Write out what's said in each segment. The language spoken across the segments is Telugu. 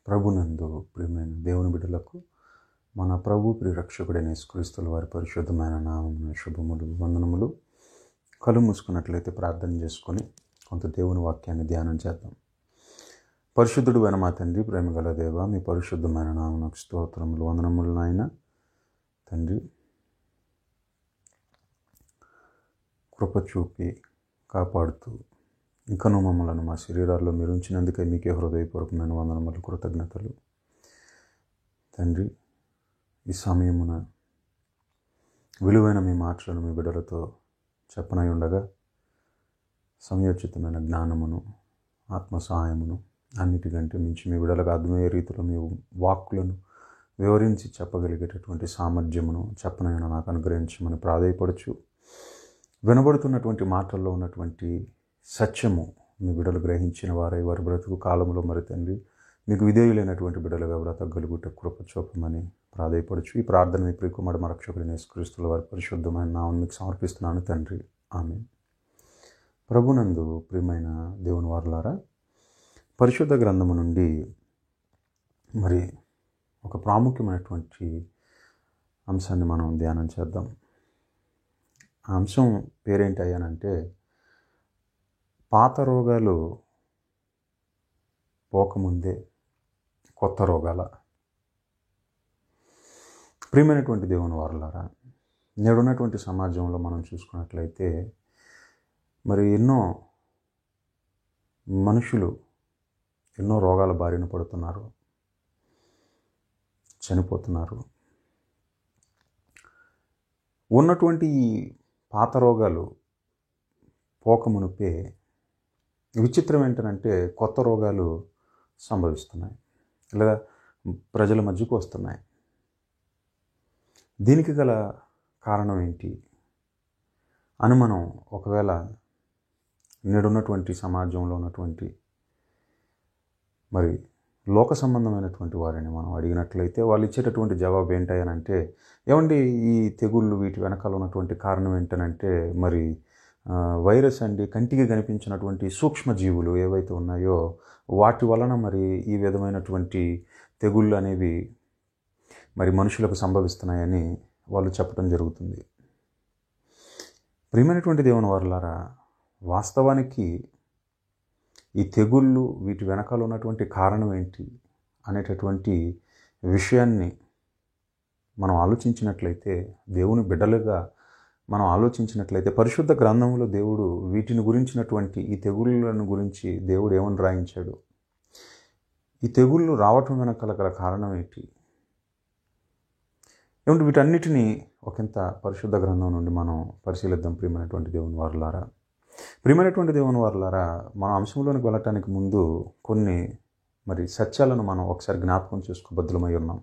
ప్రభునందు ప్రియమైన దేవుని బిడ్డలకు మన ప్రభు ప్రియరక్షకుడైన యేసుక్రీస్తుల వారి పరిశుద్ధమైన నామమున శుభములు వందనములు. కళ్ళు మూసుకున్నట్లయితే ప్రార్థన చేసుకొని కొంత దేవుని వాక్యాన్ని ధ్యానం చేద్దాం. పరిశుద్ధుడు అయిన మా తండ్రి, ప్రేమగల దేవ, మీ పరిశుద్ధమైన నామమునకు స్తోత్రములు వందనములు నాయన. తండ్రి, కృప చూపి కాపాడుతూ ఇంకనూ మమ్మలను మా శరీరాల్లో మీరు ఉంచినందుకే మీకే హృదయపూర్వకమైన వందనములు, కృతజ్ఞతలు. తండ్రి, ఈ సమయమున విలువైన మీ మాటలను మీ బిడ్డలతో చెప్పనై ఉండగా సమయోచితమైన జ్ఞానమును, ఆత్మ సహాయమును, అన్నిటికంటే మించి మీ బిడ్డలకు అర్థమయ్యే రీతిలో మీ వాక్కులను వివరించి చెప్పగలిగేటటువంటి సామర్థ్యమును చెప్పనైనా నాకు అనుగ్రహించమని ప్రాధేయపడుచు, వినబడుతున్నటువంటి మాటల్లో ఉన్నటువంటి సత్యము మీ బిడ్డలు గ్రహించిన వారై వారి బ్రతుకు కాలంలో మరి తండ్రి మీకు విధేయులైనటువంటి బిడ్డలుగా బ్రతకగలుగుట కృప చూపమని ప్రాధేయపడుచు ఈ ప్రార్థన మీ ప్రియకుమారుడు మా రక్షకుడైన యేసుక్రీస్తుల వారి పరిశుద్ధమైన నామమున మీకు సమర్పిస్తున్నాను తండ్రి, ఆమేన్. ప్రభునందు ప్రియమైన దేవుని వారలారా, పరిశుద్ధ గ్రంథము నుండి మరి ఒక ప్రాముఖ్యమైనటువంటి అంశాన్ని మనం ధ్యానం చేద్దాం. ఆ అంశం పేరేంటి అయ్యానంటే, పాత రోగాలు పోకముందే కొత్త రోగాల. ప్రియమైనటువంటి దేవుని వారలారా, నేడున్నటువంటి సమాజంలో మనం చూసుకున్నట్లయితే మరి ఎన్నో మనుషులు ఎన్నో రోగాల బారిన పడుతున్నారు, చనిపోతున్నారు. ఉన్నటువంటి ఈ పాత రోగాలు పోకమునుపే విచిత్రం ఏంటంటే కొత్త రోగాలు సంభవిస్తున్నాయి, లేదా ప్రజల మధ్యకు వస్తున్నాయి. దీనికి గల కారణం ఏంటి అని మనం ఒకవేళ నేడున్నటువంటి సమాజంలో ఉన్నటువంటి మరి లోక సంబంధమైనటువంటి వారిని మనం అడిగినట్లయితే వాళ్ళు ఇచ్చేటటువంటి జవాబు ఏంటంటే, ఏమండి ఈ తెగుళ్ళు వీటి వెనకాల ఉన్నటువంటి కారణం ఏంటనంటే మరి వైరస్ అండి, కంటికి కనిపించినటువంటి సూక్ష్మజీవులు ఏవైతే ఉన్నాయో వాటి వలన మరి ఈ విధమైనటువంటి తెగుళ్ళు అనేవి మరి మనుషులకు సంభవిస్తున్నాయని వాళ్ళు చెప్పడం జరుగుతుంది. ప్రియమైనటువంటి దేవుని వారలారా, వాస్తవానికి ఈ తెగుళ్ళు వీటి వెనకాల ఉన్నటువంటి కారణం ఏంటి అనేటటువంటి విషయాన్ని మనం ఆలోచించినట్లయితే, దేవుని బిడ్డలుగా మనం ఆలోచించినట్లయితే పరిశుద్ధ గ్రంథంలో దేవుడు వీటిని గురించినటువంటి ఈ తెగుళ్ళను గురించి దేవుడు ఏమని రాయించాడు, ఈ తెగుళ్ళు రావటం వెనకాల గల కారణం ఏంటి ఏమిటి, వీటన్నిటినీ ఒకంత పరిశుద్ధ గ్రంథం నుండి మనం పరిశీలిద్దాం. ప్రియమైనటువంటి దేవుని వారలారా, ప్రియమైనటువంటి దేవుని వారలారా, మన అంశంలోనికి వెళ్ళటానికి ముందు కొన్ని మరి సత్యాలను మనం ఒకసారి జ్ఞాపకం చేసుకోబద్ధులమై ఉన్నాం.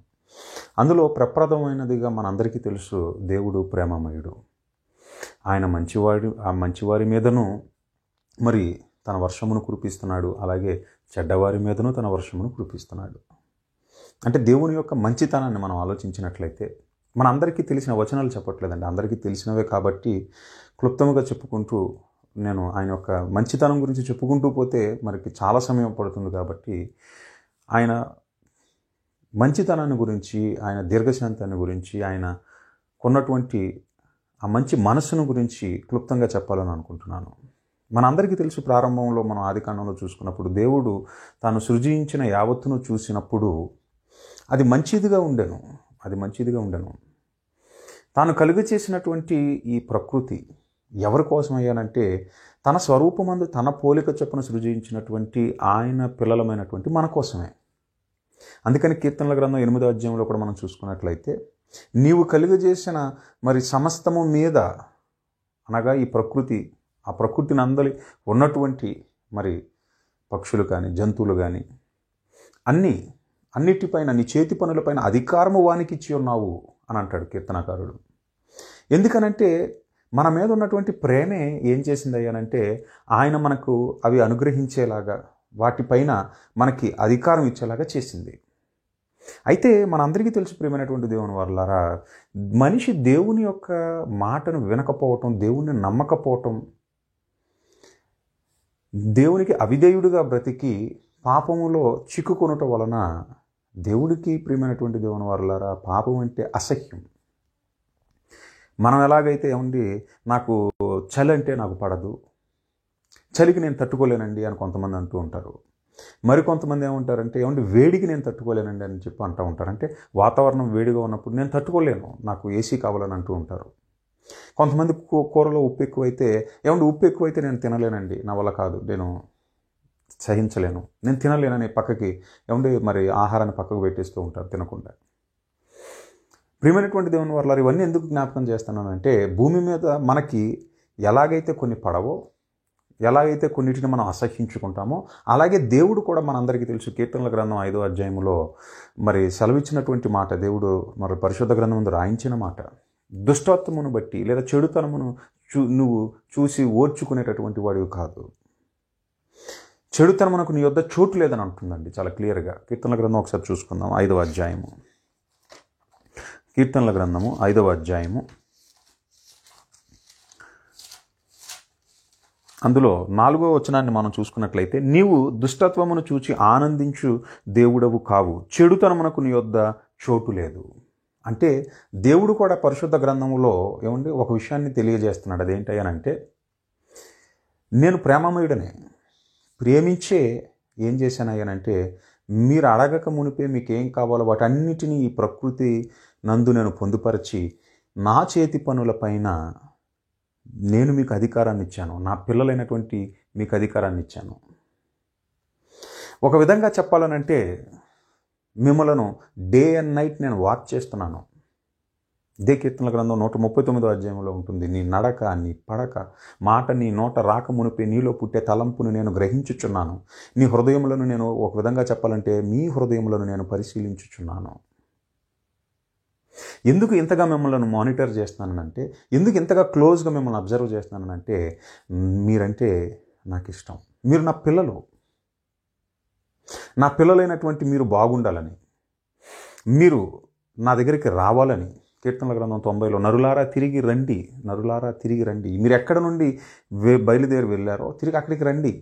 అందులో ప్రప్రదమైనదిగా మనందరికీ తెలుసు, దేవుడు ప్రేమమయుడు. ఆయన మంచివాడు. ఆ మంచివారి మీదను మరి తన వర్షమును కురిపిస్తున్నాడు, అలాగే చెడ్డవారి మీదను తన వర్షమును కురిపిస్తున్నాడు. అంటే దేవుని యొక్క మంచితనాన్ని మనం ఆలోచించినట్లయితే, మన అందరికీ తెలిసిన వచనాలు చెప్పట్లేదండి, అందరికీ తెలిసినవే కాబట్టి క్లుప్తముగా చెప్పుకుంటూ నేను ఆయన యొక్క మంచితనం గురించి చెప్పుకుంటూ పోతే మనకి చాలా సమయం పడుతుంది. కాబట్టి ఆయన మంచితనాన్ని గురించి, ఆయన దీర్ఘశాంతాన్ని గురించి, ఆయన కొన్నటువంటి ఆ మంచి మనస్సును గురించి క్లుప్తంగా చెప్పాలని అనుకుంటున్నాను. మనందరికీ తెలుసు, ప్రారంభంలో మనం ఆదికాండంలో చూసుకున్నప్పుడు దేవుడు తాను సృజించిన యావత్తును చూసినప్పుడు అది మంచిదిగా ఉండెను. తాను కలుగ చేసినటువంటి ఈ ప్రకృతి ఎవరి కోసం అయ్యానంటే, తన స్వరూపమందు తన పోలిక చొప్పున సృజించినటువంటి ఆయన పిల్లలమైనటువంటి మన కోసమే. అందుకని కీర్తనల గ్రంథం 8వ అధ్యాయంలో కూడా మనం చూసుకున్నట్లయితే, నీవు కలుగజేసిన మరి సమస్తము మీద, అనగా ఈ ప్రకృతి, ఆ ప్రకృతిని అందలి ఉన్నటువంటి మరి పక్షులు కానీ జంతువులు కానీ అన్నిటిపైన నీ చేతి పనులపైన అధికారము వానికి ఇచ్చి ఉన్నావు అని అంటాడు కీర్తనకారుడు. ఎందుకనంటే మన మీద ఉన్నటువంటి ప్రేమే ఏం చేసింది అయ్యానంటే, ఆయన మనకు అవి అనుగ్రహించేలాగా, వాటిపైన మనకి అధికారం ఇచ్చేలాగా చేసింది. అయితే మనందరికీ తెలుసు ప్రియమైనటువంటి దేవుని వారలారా, మనిషి దేవుని యొక్క మాటను వినకపోవటం, దేవుణ్ణి నమ్మకపోవటం, దేవునికి అవిధేయుడిగా బ్రతికి పాపములో చిక్కుకొనుట వలన దేవుడికి ప్రియమైనటువంటి దేవుని వారలారా పాపం అంటే అసహ్యం. మనం ఎలాగైతే ఏమండి నాకు చలి అంటే నాకు పడదు, చలికి నేను తట్టుకోలేనండి అని కొంతమంది అంటూ ఉంటారు. మరికొంతమంది ఏమంటారంటే ఏమంటే వేడికి నేను తట్టుకోలేనండి అని చెప్పి అంటూ ఉంటారు. అంటే వాతావరణం వేడిగా ఉన్నప్పుడు నేను తట్టుకోలేను, నాకు ఏసీ కావాలని అంటూ ఉంటారు. కొంతమంది కూరలో ఉప్పు ఎక్కువైతే ఏమంటే ఉప్పు ఎక్కువైతే నేను తినలేనండి, నా వల్ల కాదు, నేను సహించలేను, నేను తినలేనని పక్కకి ఏమంటే మరి ఆహారాన్ని పక్కకు పెట్టేస్తూ ఉంటారు తినకుండా. ప్రియమైనటువంటి దేవుని వారలారా, ఇవన్నీ ఎందుకు జ్ఞాపకం చేస్తున్నానంటే భూమి మీద మనకి ఎలాగైతే కొన్ని పడవో, ఎలాగైతే కొన్నిటిని మనం అసహ్యించుకుంటామో, అలాగే దేవుడు కూడా మనందరికీ తెలుసు. కీర్తనల గ్రంథం 5వ అధ్యాయంలో మరి సెలవిచ్చినటువంటి మాట, దేవుడు మరి పరిశుద్ధ గ్రంథం ముందు రాయించిన మాట, దుష్టత్వమును బట్టి లేదా చెడుతనమును నువ్వు చూసి ఓర్చుకునేటటువంటి వాడివి కాదు, చెడుతనమునకు నీ యొద్ద చోటు లేదని అంటుందండి చాలా క్లియర్గా. కీర్తనల గ్రంథం ఒకసారి చూసుకుందాం. 5వ అధ్యాయము, కీర్తనల గ్రంథము 5వ అధ్యాయము, అందులో 4వ వచనాన్ని మనం చూసుకున్నట్లయితే, నీవు దుష్టత్వమును చూచి ఆనందించు దేవుడవు కావు, చెడుతనమునకు నీ యొద్ద చోటు లేదు. అంటే దేవుడు కూడా పరిశుద్ధ గ్రంథంలో ఏమండి ఒక విషయాన్ని తెలియజేస్తున్నాడు. అదేంటయ్యానంటే, నేను ప్రేమమయుడనే, ప్రేమించే ఏం చేశానయ్యానంటే మీరు అడగక మునిపే మీకేం కావాలో వాటన్నిటినీ ఈ ప్రకృతి నందు నేను పొందుపరిచి నా చేతి పనులపైన నేను మీకు అధికారాన్ని ఇచ్చాను, నా పిల్లలైనటువంటి మీకు అధికారాన్ని ఇచ్చాను. ఒక విధంగా చెప్పాలనంటే మిమ్మలను డే అండ్ నైట్ నేను వాచ్ చేస్తున్నాను. ఇదే కీర్తనల గ్రంథం 139వ అధ్యాయంలో ఉంటుంది. నీ నడక, నీ పడక, మాట నీ నోట రాక మునిపే నీలో పుట్టే తలంపును నేను గ్రహించుచున్నాను. నీ హృదయములను నేను, ఒక విధంగా చెప్పాలంటే మీ హృదయములను నేను పరిశీలించుచున్నాను. ఎందుకు ఇంతగా మిమ్మల్ని మానిటర్ చేస్తున్నానంటే, ఎందుకు ఇంతగా క్లోజ్గా మిమ్మల్ని అబ్జర్వ్ చేస్తున్నానంటే, మీరంటే నాకు ఇష్టం, మీరు నా పిల్లలు, నా పిల్లలైనటువంటి మీరు బాగుండాలని, మీరు నా దగ్గరికి రావాలని. కీర్తనల గ్రంథం 90లో నరులారా తిరిగి రండి, నరులారా తిరిగి రండి, మీరు ఎక్కడ నుండి బయలుదేరి వెళ్ళారో తిరిగి అక్కడికి రండి.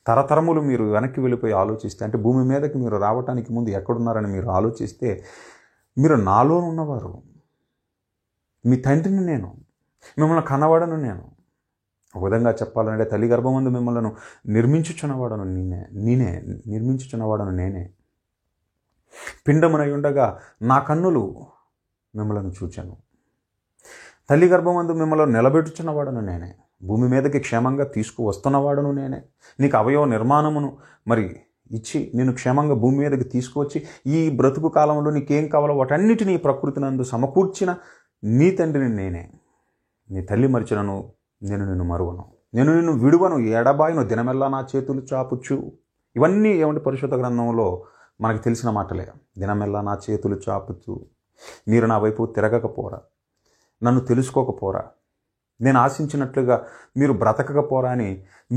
తరతరములు మీరు వెనక్కి వెళ్ళిపోయి ఆలోచిస్తే, అంటే భూమి మీదకి మీరు రావటానికి ముందు ఎక్కడున్నారని మీరు ఆలోచిస్తే, మీరు నాలో ఉన్నవారు, మీ తండ్రిని నేను, మిమ్మల్ని కన్నవాడను నేను. ఒక విధంగా చెప్పాలంటే తల్లి గర్భమందు మిమ్మల్ని నిర్మించుచున్నవాడను నేనే, నిర్మించుచున్నవాడను నేనే. పిండమునై ఉండగా నా కన్నులు మిమ్మల్ని చూచాను. తల్లి గర్భమందు మిమ్మల్ని నిలబెట్టుచున్నవాడను నేనే, భూమి మీదకి క్షేమంగా తీసుకువస్తున్నవాడను నేనే. నీకు అవయవ నిర్మాణమును మరి ఇచ్చి నేను క్షేమంగా భూమి మీదకి తీసుకువచ్చి ఈ బ్రతుకు కాలంలో నీకేం కావాలో వాటన్నిటినీ ప్రకృతి నందు సమకూర్చిన నీ తండ్రిని నేనే. నీ తల్లి మరిచినను నేను నిన్ను మరువను, నేను నిన్ను విడువను, ఎడబాయను, దినమెల్లా నా చేతులు చాపుచు. ఇవన్నీ ఏమంటే పరిశుద్ధ గ్రంథంలో మనకు తెలిసిన మాటలే. దినమెల్లా నా చేతులు చాపుతూ, మీరు నా వైపు తిరగకపోరా, నన్ను తెలుసుకోకపోరా, నేను ఆశించినట్లుగా మీరు బ్రతకకపోరా అని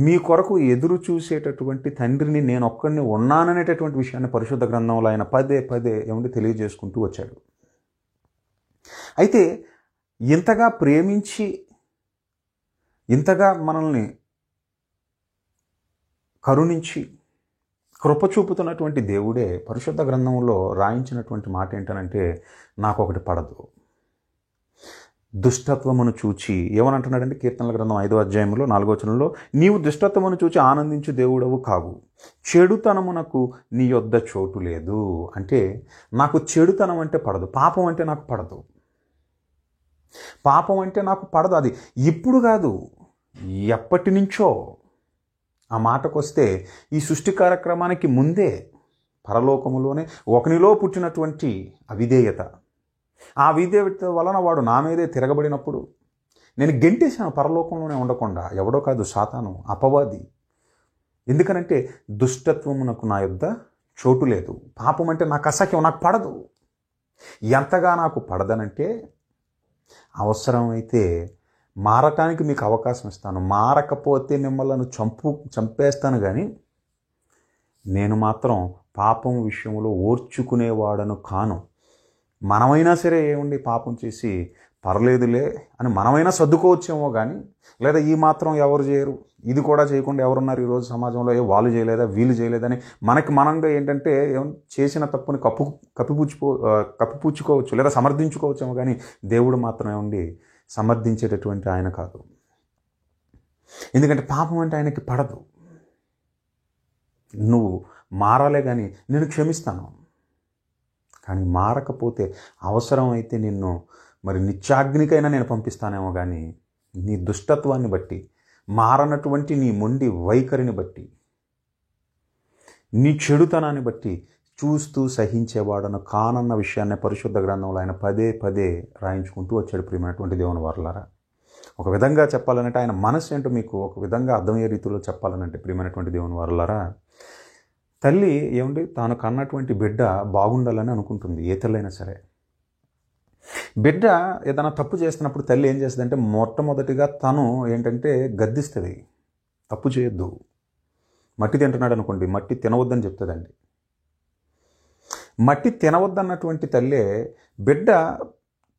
మీ కొరకు ఎదురు చూసేటటువంటి తండ్రిని నేను ఒక్కడిని ఉన్నాననేటటువంటి విషయాన్ని పరిశుద్ధ గ్రంథంలో ఆయన పదే పదే ఏమంటే తెలియజేసుకుంటూ వచ్చాడు. అయితే ఇంతగా ప్రేమించి, ఇంతగా మనల్ని కరుణించి కృప చూపుతున్నటువంటి దేవుడే పరిశుద్ధ గ్రంథంలో రాయించినటువంటి మాట ఏంటనంటే, నాకు ఒకటి పడదు, దుష్టత్వమును చూచి. ఏమనంటున్నాడంటే కీర్తనల గ్రంథం 5వ అధ్యాయంలో 4వ వచనంలో, నీవు దుష్టత్వమును చూచి ఆనందించు దేవుడవు కావు, చెడుతనమునకు నీ యొద్ద చోటు లేదు. అంటే నాకు చెడుతనం అంటే పడదు, పాపం అంటే నాకు పడదు, పాపం అంటే నాకు పడదు. అది ఇప్పుడు కాదు, ఎప్పటి నుంచో. ఆ మాటకొస్తే ఈ సృష్టి కార్యక్రమానికి ముందే పరలోకములోనే ఒకనిలో పుట్టినటువంటి అవిధేయత, ఆ అవిధేయత వలన వాడు నా మీదే తిరగబడినప్పుడు నేను గెంటేశాను పరలోకంలోనే ఉండకుండా. ఎవడో కాదు, సాతాను, అపవాది. ఎందుకనంటే దుష్టత్వమునకు నా యొద్ద చోటు లేదు. పాపం అంటే నాకు అసహ్యం, నాకు పడదు. ఎంతగా నాకు పడదనంటే, అవసరమైతే మారటానికి మీకు అవకాశం ఇస్తాను, మారకపోతే మిమ్మల్ని చంపేస్తాను, కానీ నేను మాత్రం పాపం విషయంలో ఓర్చుకునేవాడను కాను. మనమైనా సరే ఏముండి పాపం చేసి పర్లేదులే అని మనమైనా సర్దుకోవచ్చేమో కానీ, లేదా ఈ మాత్రం ఎవరు చేయరు, ఇది కూడా చేయకుండా ఎవరున్నారు ఈరోజు సమాజంలో, వాళ్ళు చేయలేదా వీళ్ళు చేయలేదని మనకి మనంగా ఏంటంటే చేసిన తప్పుని కప్పిపుచ్చుకోవచ్చు లేదా సమర్థించుకోవచ్చేమో కానీ, దేవుడు మాత్రం ఏమండి సమర్థించేటటువంటి ఆయన కాదు. ఎందుకంటే పాపం అంటే ఆయనకి పడదు. నువ్వు మారాలే కానీ నేను క్షమిస్తాను, కానీ మారకపోతే అవసరం అయితే నిన్ను మరి నిత్యాగ్నికైనా నేను పంపిస్తానేమో కానీ, నీ దుష్టత్వాన్ని బట్టి, మారనటువంటి నీ మొండి వైఖరిని బట్టి, నీ చెడుతనాన్ని బట్టి చూస్తూ సహించేవాడను కానన్న విషయాన్ని పరిశుద్ధ గ్రంథంలో ఆయన పదే పదే రాయించుకుంటూ వచ్చాడు. ప్రియమైనటువంటి దేవుని వారలారా, ఒక విధంగా చెప్పాలంటే ఆయన మనసు ఏంటో మీకు ఒక విధంగా అర్థమయ్యే రీతిలో చెప్పాలనంటే, ప్రియమైనటువంటి దేవుని వారలారా, తల్లి ఏమండి తాను కన్నటువంటి బిడ్డ బాగుండాలని అనుకుంటుంది. ఏ తల్లైనా సరే బిడ్డ ఏదైనా తప్పు చేస్తున్నప్పుడు తల్లి ఏం చేస్తుందంటే మొట్టమొదటిగా తను ఏంటంటే గద్దిస్తుంది, తప్పు చేయొద్దు. మట్టి తింటున్నాడు అనుకోండి, మట్టి తినవద్దని చెప్తుందండి. మట్టి తినవద్దన్నటువంటి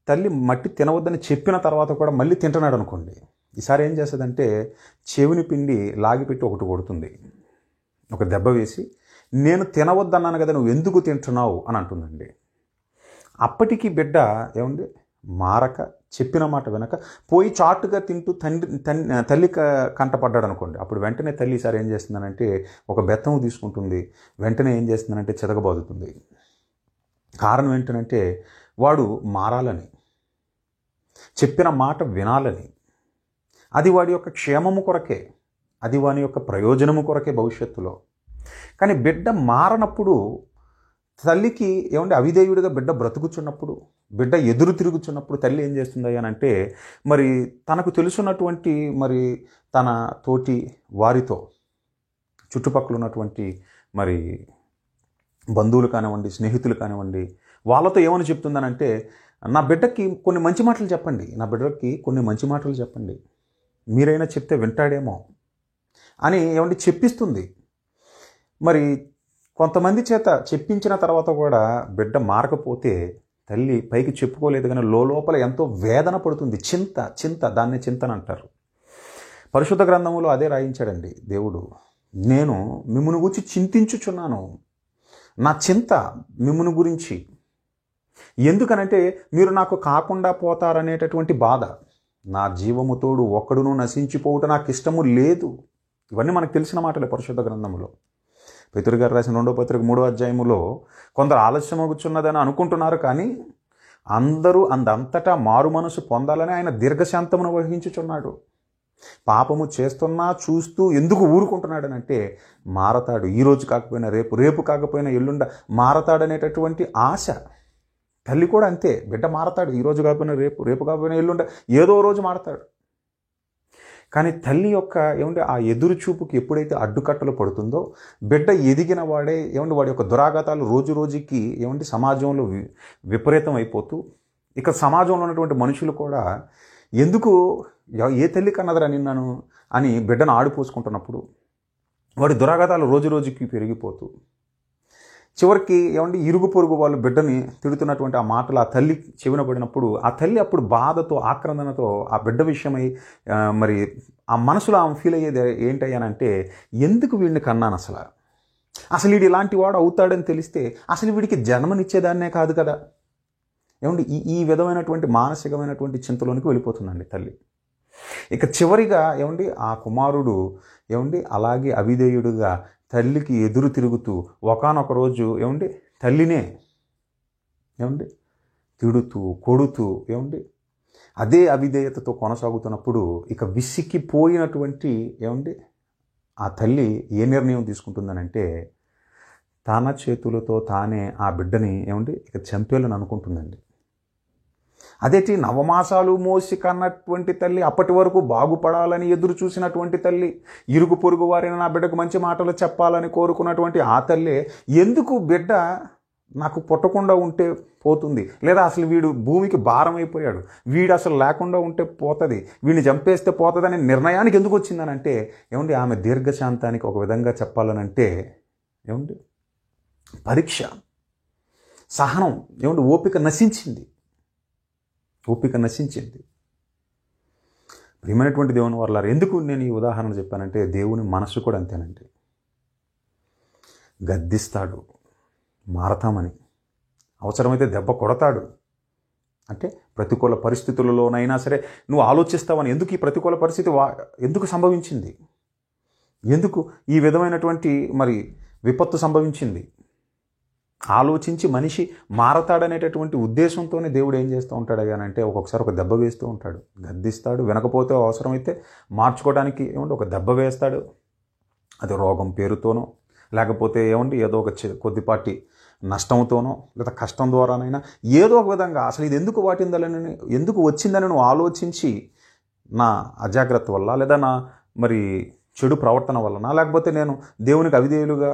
తల్లి మట్టి తినవద్దని చెప్పిన తర్వాత కూడా మళ్ళీ తింటున్నాడు అనుకోండి, ఈసారి ఏం చేస్తుందంటే చెవిని పిండి లాగిపెట్టి ఒకటి కొడుతుంది, ఒక దెబ్బ వేసి, నేను తినవద్దన్నాను కదా నువ్వు ఎందుకు తింటున్నావు అని అంటుందండి. అప్పటికి బిడ్డ ఏముంది మారక, చెప్పిన మాట వినక పోయి చాటుగా తింటూ తల్లి కంటపడ్డాడు అనుకోండి, అప్పుడు వెంటనే తల్లి ఈసారి ఏం చేస్తుందనంటే ఒక బెత్తం తీసుకుంటుంది, వెంటనే ఏం చేస్తుందనంటే చితకబాదుతుంది. కారణం ఏంటంటే వాడు మారాలని, చెప్పిన మాట వినాలని, అది వాడి యొక్క క్షేమము కొరకే, అది వాని యొక్క ప్రయోజనము కొరకే భవిష్యత్తులో. కానీ బిడ్డ మారనప్పుడు తల్లికి ఏమంటే అవిధేయుడిగా బిడ్డ బ్రతుకుచున్నప్పుడు, బిడ్డ ఎదురు తిరుగుచున్నప్పుడు తల్లి ఏం చేస్తుంది అని అంటే మరి తనకు తెలుసున్నటువంటి మరి తన తోటి వారితో, చుట్టుపక్కల ఉన్నటువంటి మరి బంధువులు కానివ్వండి, స్నేహితులు కానివ్వండి, వాళ్ళతో ఏమని చెప్తుందనంటే నా బిడ్డకి కొన్ని మంచి మాటలు చెప్పండి, నా బిడ్డకి కొన్ని మంచి మాటలు చెప్పండి, మీరైనా చెప్తే వింటాడేమో అని ఏమంటే చెప్పిస్తుంది. మరి కొంతమంది చేత చెప్పించిన తర్వాత కూడా బిడ్డ మారకపోతే తల్లి పైకి చెప్పుకోలేదు కానీ లోపల ఎంతో వేదన పడుతుంది. చింత దాన్నే చింతన అంటారు. పరిశుద్ధ గ్రంథములో అదే రాయించాడండి దేవుడు. నేను మిమ్మును గురించి చింతించుచున్నాను, నా చింత మిమ్మును గురించి. ఎందుకనంటే మీరు నాకు కాకుండా పోతారనేటటువంటి బాధ, నా జీవము తోడు ఒక్కడును నశించిపోవుట నాకు ఇష్టము లేదు. ఇవన్నీ మనకు తెలిసిన మాటలే పరిశుద్ధ గ్రంథములో. పేతురు గారు రాసిన 2వ పత్రిక 3వ అధ్యాయములో కొందరు ఆలస్యమగుచున్నదని అనుకుంటున్నారు, కానీ అందరూ అంతటా మారు మనసు పొందాలని ఆయన దీర్ఘశాంతమును వహించుచున్నాడు. పాపము చేస్తున్నా చూస్తూ ఎందుకు ఊరుకుంటున్నాడనంటే మారతాడు, ఈరోజు కాకపోయినా రేపు, రేపు కాకపోయినా ఎల్లుండ మారతాడనేటటువంటి ఆశ. తల్లి కూడా అంతే, బిడ్డ మారతాడు, ఈరోజు కాకపోయినా రేపు, రేపు కాకపోయినా ఎల్లుండ ఏదో రోజు మారతాడు. కానీ తల్లి యొక్క ఆ ఎదురు చూపుకి ఎప్పుడైతే అడ్డుకట్టలు పడుతుందో బిడ్డ ఎదిగిన వాడే వాడి యొక్క దురాఘాతాలు రోజు రోజుకి సమాజంలో విపరీతం అయిపోతూ, ఇక సమాజంలో ఉన్నటువంటి మనుషులు కూడా ఎందుకు ఏ తల్లి కన్నదరా నిన్నను అని బిడ్డను ఆడిపోసుకుంటున్నప్పుడు వాడి దురాఘాతాలు రోజు రోజుకి పెరిగిపోతూ చివరికి ఇరుగు పొరుగు వాళ్ళు బిడ్డని తిడుతున్నటువంటి ఆ మాటలు ఆ తల్లి చెవిన పడినప్పుడు ఆ తల్లి అప్పుడు బాధతో, ఆక్రందనతో ఆ బిడ్డ విషయమై మరి ఆ మనసులో ఆమె ఫీల్ అయ్యేది ఏంటయ్యానంటే ఎందుకు వీడిని కన్నాను, అసలు వీడు ఇలాంటి వాడు అవుతాడని తెలిస్తే అసలు వీడికి జన్మనిచ్చేదాన్నే కాదు కదా. ఈ విధమైనటువంటి మానసికమైనటువంటి చింతలోనికి వెళ్ళిపోతుందండి తల్లి. ఇక చివరిగా ఆ కుమారుడు అలాగే అవిధేయుడుగా తల్లికి ఎదురు తిరుగుతూ ఒకానొక రోజు తల్లినే తిడుతూ కొడుతూ అదే అవిధేయతతో కొనసాగుతున్నప్పుడు ఇక విసిక్కిపోయినటువంటి ఆ తల్లి ఏ నిర్ణయం తీసుకుంటుందనంటే తన చేతులతో తానే ఆ బిడ్డని ఇక చంపేయాలని అనుకుంటుందండి. అదేటి నవమాసాలు మోసి కన్నటువంటి తల్లి, అప్పటి వరకు బాగుపడాలని ఎదురు చూసినటువంటి తల్లి, ఇరుగు పొరుగు వారిని నా బిడ్డకు మంచి మాటలు చెప్పాలని కోరుకున్నటువంటి ఆ తల్లి ఎందుకు బిడ్డ నాకు పుట్టకుండా ఉంటే పోతుంది, లేదా అసలు వీడు భూమికి భారం అయిపోయాడు, వీడు అసలు లేకుండా ఉంటే పోతుంది, వీడిని చంపేస్తే పోతుంది అనే నిర్ణయానికి ఎందుకు వచ్చిందనంటే ఆమె దీర్ఘశాంతానికి ఒక విధంగా చెప్పాలనంటే పరీక్ష, సహనం, ఓపిక నశించింది. ఓపిక నశించింది. ప్రియమైనటువంటి దేవుని వర్లారా, ఎందుకు నేను ఈ ఉదాహరణ చెప్పానంటే దేవుని మనసు కూడా అంతేనండి. గద్దిస్తాడు మారతామని, అవసరమైతే దెబ్బ కొడతాడు. అంటే ప్రతికూల పరిస్థితులలోనైనా సరే నువ్వు ఆలోచిస్తావని, ఎందుకు ఈ ప్రతికూల పరిస్థితి ఎందుకు సంభవించింది, ఎందుకు ఈ విధమైనటువంటి విపత్తు సంభవించింది, ఆలోచించి మనిషి మారతాడనేటటువంటి ఉద్దేశంతోనే దేవుడు ఏం చేస్తూ ఉంటాడు అంటే ఒక్కొక్కసారి ఒక దెబ్బ వేస్తూ ఉంటాడు, గద్దిస్తాడు. వినకపోతే అవసరమైతే మార్చుకోవడానికి ఒక దెబ్బ వేస్తాడు. అది రోగం పేరుతోనో, లేకపోతే ఏదో ఒక కొద్దిపాటి నష్టంతోనో, లేదా కష్టం ద్వారానైనా ఏదో ఒక విధంగా అసలు ఇది ఎందుకు వచ్చిందని నువ్వు ఆలోచించి నా అజాగ్రత్త వల్ల, లేదా నా చెడు ప్రవర్తన వలన, లేకపోతే నేను దేవునికి అవిధేయులుగా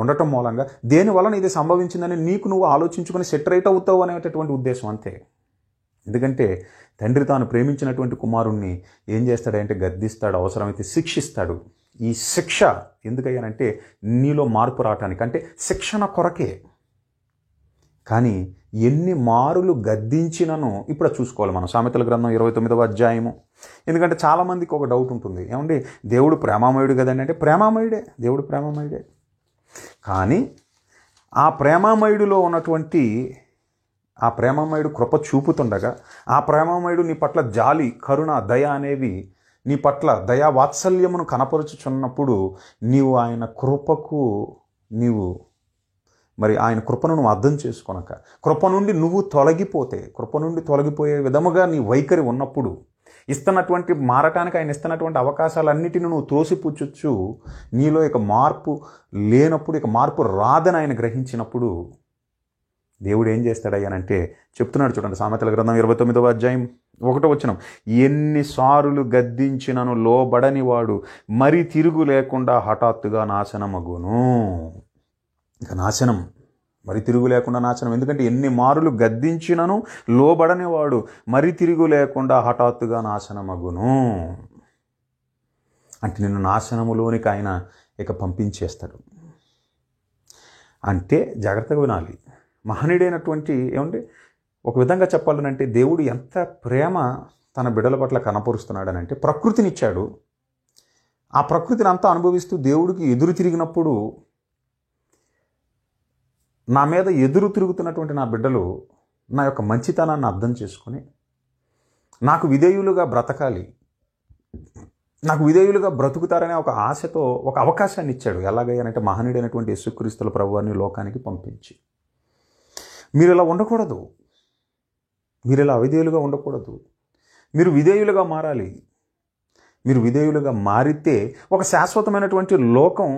ఉండటం మూలంగా దేని వలన ఇది సంభవించిందని నువ్వు ఆలోచించుకొని సెట్ రైట్ అవుతావు అనేటటువంటి ఉద్దేశం అంతే. ఎందుకంటే తండ్రి తాను ప్రేమించినటువంటి కుమారుణ్ణి ఏం చేస్తాడంటే గద్దిస్తాడు, అవసరమైతే శిక్షిస్తాడు. ఈ శిక్ష ఎందుకయ్యానంటే నీలో మార్పు రావటానికి, అంటే శిక్షణ కొరకే. కానీ ఎన్ని మారులు గద్దించినను ఇప్పుడు చూసుకోవాలి మనం. సామెతల గ్రంథం 29వ అధ్యాయము. ఎందుకంటే చాలామందికి ఒక డౌట్ ఉంటుంది, ఏమండి దేవుడు ప్రేమామయుడు కదండి అంటే ప్రేమామయుడే, దేవుడు ప్రేమామయుడే. కానీ ఆ ప్రేమామయుడిలో ఉన్నటువంటి ఆ ప్రేమామయుడు కృప చూపుతుండగా, ఆ ప్రేమామయుడు నీ పట్ల జాలి, కరుణ, దయ అనేవి నీ పట్ల దయా వాత్సల్యమును కనపరుచుచున్నప్పుడు నీవు ఆయన కృపకు ఆయన కృపను నువ్వు అర్థం చేసుకొనక, కృప నుండి నువ్వు తొలగిపోయే విధముగా నీ వైఖరి ఉన్నప్పుడు, ఇస్తున్నటువంటి మారటానికి ఆయన ఇస్తున్నటువంటి అవకాశాలన్నిటిని నువ్వు తోసిపుచ్చు, నీలో ఇక మార్పు లేనప్పుడు, ఇక మార్పు రాదని ఆయన గ్రహించినప్పుడు దేవుడు ఏం చేస్తాడయ్యానంటే చెప్తున్నాడు. చూడండి, సామెతల గ్రంథం 29వ అధ్యాయం 1వ వచనం. ఎన్నిసార్లు గద్దించినను లోబడని వాడు మరి తిరుగు లేకుండా హఠాత్తుగా నాశనమగును. ఇక నాశనం, మరి తిరుగు లేకుండా నాశనం. ఎందుకంటే ఎన్ని మారులు గద్దించినను లోబడని వాడు మరి తిరుగు లేకుండా హఠాత్తుగా నాశనమగును. అంటే నిన్ను నాశనములోనికి ఆయన ఇక పంపించేస్తాడు. అంటే జాగ్రత్తగా వినాలి. మహనీయుడైనటువంటి ఒక విధంగా చెప్పాలనంటే దేవుడు ఎంత ప్రేమ తన బిడ్డల పట్ల కనపరుస్తున్నాడనంటే ప్రకృతినిచ్చాడు. ఆ ప్రకృతిని అంతా అనుభవిస్తూ దేవుడికి ఎదురు తిరిగినప్పుడు, నా మీద ఎదురు తిరుగుతున్నటువంటి నా బిడ్డలు నా యొక్క మంచితనాన్ని అర్థం చేసుకొని నాకు విధేయులుగా బ్రతకాలి, నాకు విధేయులుగా బ్రతుకుతారనే ఒక ఆశతో ఒక అవకాశాన్ని ఇచ్చాడు. ఎలాగయ్యానంటే మహనీయుడైనటువంటి యేసుక్రీస్తుల ప్రభువారిని లోకానికి పంపించి, మీరు ఇలా ఉండకూడదు, మీరు ఇలా అవిధేయులుగా ఉండకూడదు, మీరు విధేయులుగా మారాలి. మీరు విధేయులుగా మారితే ఒక శాశ్వతమైనటువంటి లోకం,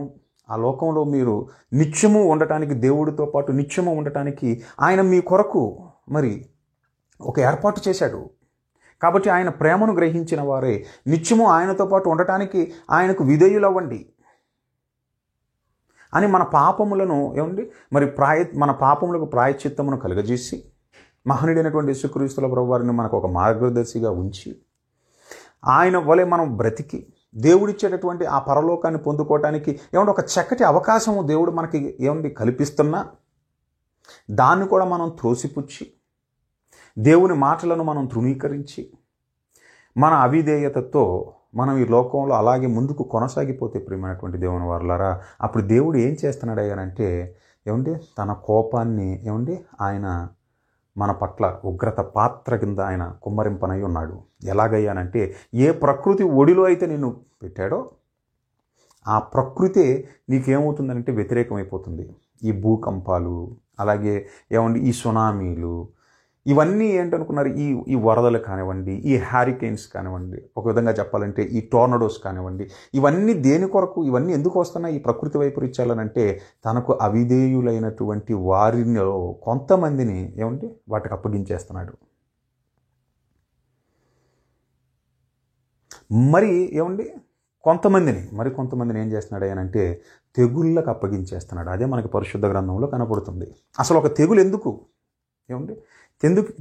ఆ లోకంలో మీరు నిత్యము ఉండటానికి, దేవుడితో పాటు నిత్యము ఉండటానికి ఆయన మీ కొరకు ఒక ఏర్పాటు చేశాడు. కాబట్టి ఆయన ప్రేమను గ్రహించిన వారే నిత్యము ఆయనతో పాటు ఉండటానికి ఆయనకు విధేయులవ్వండి అని మన పాపములను మన పాపములకు ప్రాయశ్చిత్తమును కలుగజేసి, మహనీయుడైనటువంటి యేసుక్రీస్తుల ప్రభువారిని మనకు ఒక మార్గదర్శిగా ఉంచి, ఆయన వలె మనం బ్రతికి దేవుడిచ్చేటటువంటి ఆ పరలోకాన్ని పొందుకోవటానికి ఒక చక్కటి అవకాశము దేవుడు మనకి కల్పిస్తున్నా, దాన్ని కూడా మనం త్రోసిపుచ్చి, దేవుని మాటలను మనం తృణీకరించి, మన అవిధేయతతో మనం ఈ లోకంలో అలాగే ముందుకు కొనసాగిపోతే ప్రియమైనటువంటి దేవుని వారలారా, అప్పుడు దేవుడు ఏం చేస్తున్నాడయ్యానంటే తన కోపాన్ని ఆయన మన పట్ల ఉగ్రత పాత్ర కింద ఆయన కుమ్మరింపనై ఉన్నాడు. ఎలాగయ్యానంటే ఏ ప్రకృతి ఒడిలో అయితే నిన్ను పెట్టాడో ఆ ప్రకృతే నీకేమవుతుందంటే వ్యతిరేకమైపోతుంది. ఈ భూకంపాలు, అలాగే ఈ సునామీలు, ఇవన్నీ ఏంటనుకున్నారు, ఈ వరదలు కానివ్వండి, ఈ హ్యారికేన్స్ కానివ్వండి, ఒక విధంగా చెప్పాలంటే ఈ టోర్నడోస్ కానివ్వండి, ఇవన్నీ దేని కొరకు, ఇవన్నీ ఎందుకు వస్తున్నాయి ఈ ప్రకృతి వైపరీత్యాలనంటే తనకు అవిధేయులైనటువంటి వారిలో కొంతమందిని వాటికి అప్పగించేస్తున్నాడు. కొంతమందిని ఏం చేస్తున్నాడు అంటే తెగుళ్ళకు అప్పగించేస్తున్నాడు. అదే మనకి పరిశుద్ధ గ్రంథంలో కనపడుతుంది. అసలు ఒక తెగులు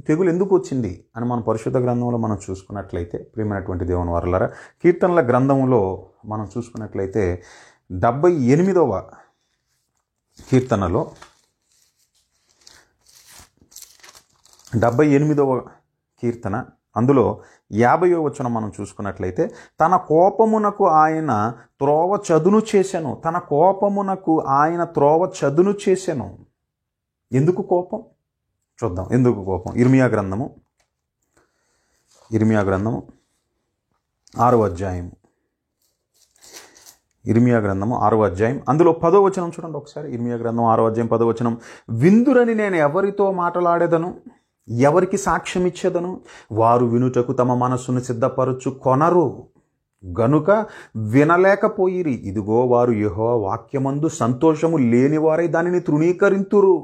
తెగులు ఎందుకు వచ్చింది అని మనం పరిశుద్ధ గ్రంథంలో మనం చూసుకున్నట్లయితే ప్రియమైనటువంటి దేవుని వారలారా, కీర్తనల గ్రంథంలో మనం చూసుకున్నట్లయితే 78వ కీర్తనలో 78వ కీర్తన, అందులో 50వ వచనం మనం చూసుకున్నట్లయితే, తన కోపమునకు ఆయన త్రోవ చదును చేసెను. తన కోపమునకు ఆయన త్రోవ చదును చేసెను. ఎందుకు కోపం? చూద్దాం ఎందుకు కోపం. ఇర్మియా గ్రంథము 6వ అధ్యాయము. ఇర్మియా గ్రంథము 6వ అధ్యాయం, అందులో 10వ వచనం చూడండి ఒకసారి. ఇర్మియా గ్రంథం 6వ అధ్యాయం 10వ వచనం, విందురని నేను ఎవరితో మాట్లాడేదను, ఎవరికి సాక్ష్యం ఇచ్చేదను, వారు వినుటకు తమ మనస్సును సిద్ధపరచు కొనరు గనుక వినలేకపోయిరి. ఇదిగో వారు యెహోవా వాక్యమందు సంతోషము లేనివారై దానిని తృణీకరింతురు.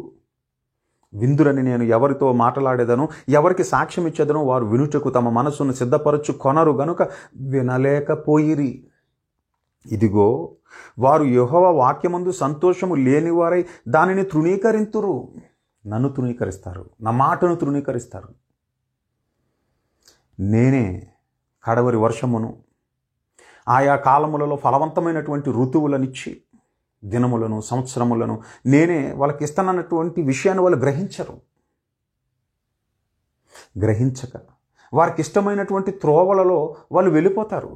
విందురని నేను ఎవరితో మాట్లాడేదను, ఎవరికి సాక్ష్యం ఇచ్చేదను, వారు వినుటకు తమ మనస్సును సిద్ధపరచు కొనరు గనుక వినలేకపోయిరి. ఇదిగో వారు యెహోవా వాక్యమందు సంతోషము లేనివారై దానిని తృణీకరింతురు. నన్ను తృణీకరిస్తారు, నా మాటను తృణీకరిస్తారు. నేనే కడవరి వర్షమును, ఆయా కాలములలో ఫలవంతమైనటువంటి ఋతువులనిచ్చి దినములను సంవత్సరములను నేనే వాళ్ళకి ఇస్తానన్నటువంటి విషయాన్ని వాళ్ళు గ్రహించక వారికి ఇష్టమైనటువంటి త్రోవలలో వాళ్ళు వెళ్ళిపోతారు.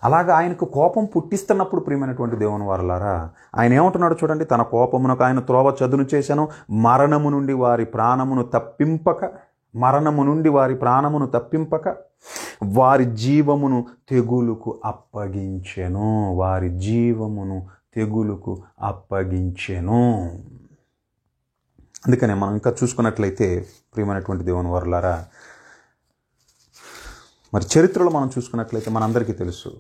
అలాగా ఆయనకు కోపం పుట్టిస్తున్నప్పుడు ప్రియమైనటువంటి దేవుని వారలారా, ఆయన ఏమంటున్నాడు చూడండి, తన కోపమునకు ఆయన త్రోవ చదును చేశాను, మరణము నుండి వారి ప్రాణమును తప్పింపక వారి జీవమును తెగులుకు అప్పగించెను. అందుకనే మనం ఇంకా చూసుకున్నట్లయితే ప్రియమైనటువంటి దేవుని వారలారా, మరి చరిత్రలో మనం చూసుకున్నట్లయితే మనందరికీ తెలుసు,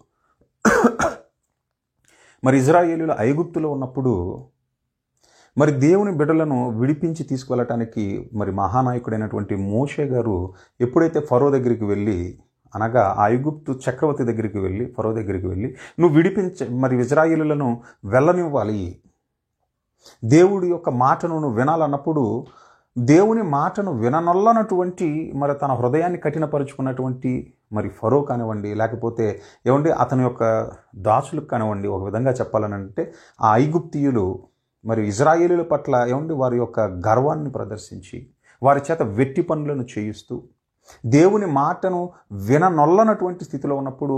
మరి ఇజ్రాయేలీయులు ఐగుప్తులో ఉన్నప్పుడు మరి దేవుని బిడ్డలను విడిపించి తీసుకువెళ్ళటానికి మరి మహానాయకుడైనటువంటి మోషే గారు ఎప్పుడైతే ఫరో దగ్గరికి వెళ్ళి, అనగా ఐగుప్తు చక్రవర్తి దగ్గరికి వెళ్ళి, ఫరో దగ్గరికి వెళ్ళి, నువ్వు మరి ఇజ్రాయేలీయులను వెళ్ళనివ్వాలి, దేవుడి యొక్క మాటను నువ్వు వినాలన్నప్పుడు, దేవుని మాటను విననొల్లనటువంటి మరి తన హృదయాన్ని కఠినపరుచుకున్నటువంటి మరి ఫరో కానివ్వండి, లేకపోతే అతని యొక్క దాసులకు కానివ్వండి, ఒక విధంగా చెప్పాలనంటే ఆ ఐగుప్తీయులు మరి ఇజ్రాయేలీల పట్ల వారి యొక్క గర్వాన్ని ప్రదర్శించి వారి చేత వెట్టి పనులను చేయిస్తూ దేవుని మాటను విననొల్లనటువంటి స్థితిలో ఉన్నప్పుడు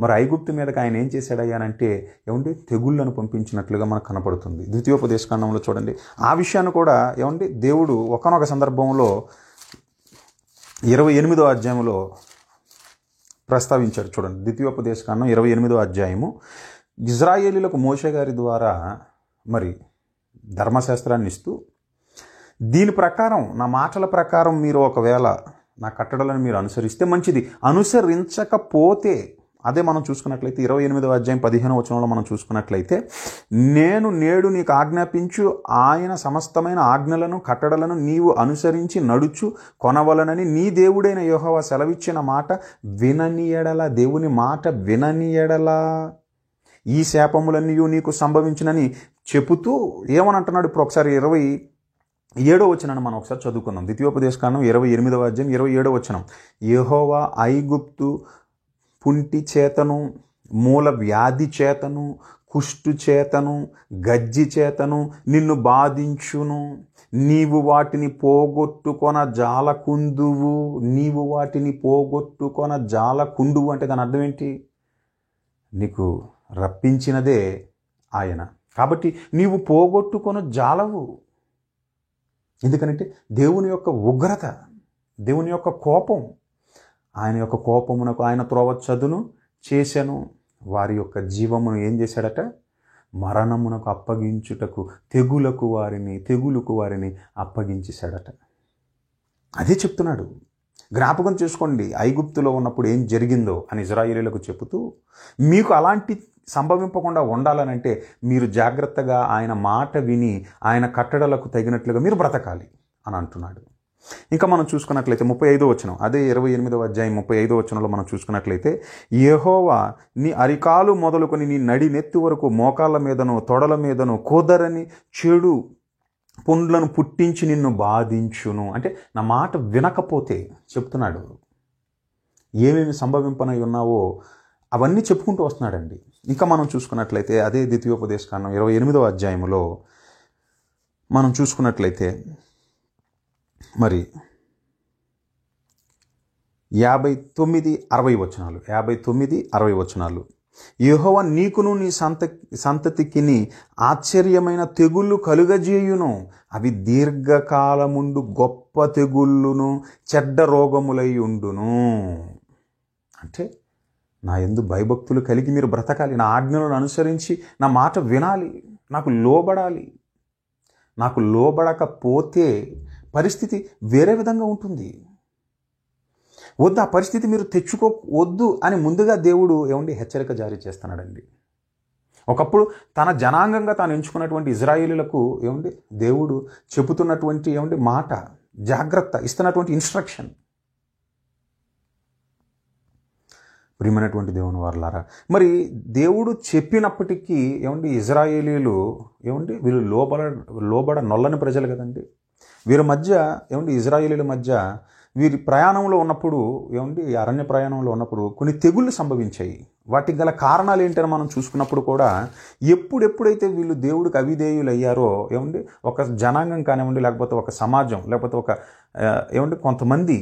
మరి ఐగుప్తు మీదకి ఆయన ఏం చేశాడయ్యానంటే తెగుళ్లను పంపించినట్లుగా మనకు కనపడుతుంది. ద్వితీయోపదేశకాండంలో చూడండి, ఆ విషయాన్ని కూడా దేవుడు ఒకానొక సందర్భంలో 28వ అధ్యాయంలో ప్రస్తావించాడు. చూడండి, ద్వితీయోపదేశకాండం 28వ అధ్యాయము, ఇజ్రాయేలీలకు మోషే గారి ద్వారా మరి ధర్మశాస్త్రాన్ని ఇస్తూ, దీని ప్రకారం నా మాటల ప్రకారం మీరు ఒకవేళ నా కట్టడలను మీరు అనుసరిస్తే మంచిది, అనుసరించకపోతే, అదే మనం చూసుకున్నట్లయితే 28వ అధ్యాయం 15వ వచనంలో మనం చూసుకున్నట్లయితే, నేను నేడు నీకు ఆజ్ఞాపించు ఆయన సమస్తమైన ఆజ్ఞలను కట్టడలను నీవు అనుసరించి నడుచు కొనవలనని నీ దేవుడైన యెహోవా సెలవిచ్చిన మాట వినని ఎడల, దేవుని మాట వినని ఎడల ఈ శాపములన్నీ నీకు సంభవించినని చెబుతూ ఏమని అంటున్నాడు. ఇప్పుడు ఒకసారి 27వ వచనాన్ని మనం ఒకసారి చదువుకుందాం. ద్వితీయోపదేశకాండం 28వ అధ్యాయం 27వ వచనం, యెహోవా ఐగుప్తు పుంటి చేతను, మూల వ్యాధి చేతను, కుష్టు చేతను, గజ్జి చేతను నిన్ను బాధించును, నీవు వాటిని పోగొట్టుకొన జాలకుందువు. అంటే దాని అర్థం ఏంటి? నీకు రప్పించినదే ఆయన, కాబట్టి నీవు పోగొట్టుకొన జాలవు. ఎందుకనంటే దేవుని యొక్క ఉగ్రత, దేవుని యొక్క కోపం, ఆయన యొక్క కోపమునకు ఆయన త్రోవ చదును చేశాను, వారి యొక్క జీవమును ఏం చేశాడట? మరణమునకు అప్పగించుటకు, తెగులకు వారిని అప్పగించేశాడట. అదే చెప్తున్నాడు. జ్ఞాపకం చేసుకోండి, ఐగుప్తులో ఉన్నప్పుడు ఏం జరిగిందో అని ఇజ్రాయేలీయులకు చెబుతూ, మీకు అలాంటి సంభవింపకుండా ఉండాలనంటే మీరు జాగ్రత్తగా ఆయన మాట విని ఆయన కట్టడలకు తగినట్లుగా మీరు బ్రతకాలి అని అంటున్నాడు. ఇంకా మనం చూసుకున్నట్లయితే 35వ వచనం, అదే 28వ అధ్యాయం 35వ వచనంలో మనం చూసుకున్నట్లయితే, యెహోవా నీ అరికాలు మొదలుకొని నీ నడి నెత్తి వరకు మోకాళ్ళ మీదను తొడల మీదను కుదరని చెడు పుండ్లను పుట్టించి నిన్ను బాధించును. అంటే నా మాట వినకపోతే చెప్తున్నాడు, ఏమేమి సంభవింపనై ఉన్నావో అవన్నీ చెప్పుకుంటూ వస్తున్నాడండి. ఇంకా మనం చూసుకున్నట్లయితే అదే ద్వితీయోపదేశకాండం 28వ అధ్యాయంలో మనం చూసుకున్నట్లయితే మరి 59-60 వచనాలు. 59-60 వచనాలు. యెహోవా నీకును నీ సంతతికిని ఆశ్చర్యమైన తెగుళ్ళు కలుగజేయును. అవి దీర్ఘకాలముండు గొప్ప తెగుళ్ళును చెడ్డ రోగములై ఉండును. అంటే నా యందు భయభక్తులు కలిగి మీరు బ్రతకాలి, నా ఆజ్ఞలను అనుసరించి నా మాట వినాలి, నాకు లోబడాలి. నాకు లోబడకపోతే పరిస్థితి వేరే విధంగా ఉంటుంది. వద్దు, ఆ పరిస్థితి మీరు తెచ్చుకోవద్దు అని ముందుగా దేవుడు హెచ్చరిక జారీ చేస్తున్నాడండి. ఒకప్పుడు తన జనాంగంగా తాను ఎంచుకున్నటువంటి ఇజ్రాయేలీలకు దేవుడు చెబుతున్నటువంటి మాట, జాగ్రత్త ఇస్తున్నటువంటి ఇన్స్ట్రక్షన్. ప్రియమైనటువంటి దేవుని వారలారా, మరి దేవుడు చెప్పినప్పటికీ ఇజ్రాయేలీలు వీళ్ళు లోబడ నొల్లని ప్రజలు కదండి. వీరి మధ్య ఇజ్రాయేలీల మధ్య వీరి ప్రయాణంలో ఉన్నప్పుడు ఈ అరణ్య ప్రయాణంలో ఉన్నప్పుడు కొన్ని తెగుళ్ళు సంభవించాయి. వాటికి గల కారణాలు ఏంటని మనం చూసుకున్నప్పుడు కూడా ఎప్పుడైతే వీళ్ళు దేవుడికి అవిధేయులు అయ్యారో ఒక జనాంగం కానివ్వండి, లేకపోతే ఒక సమాజం, లేకపోతే ఒక కొంతమంది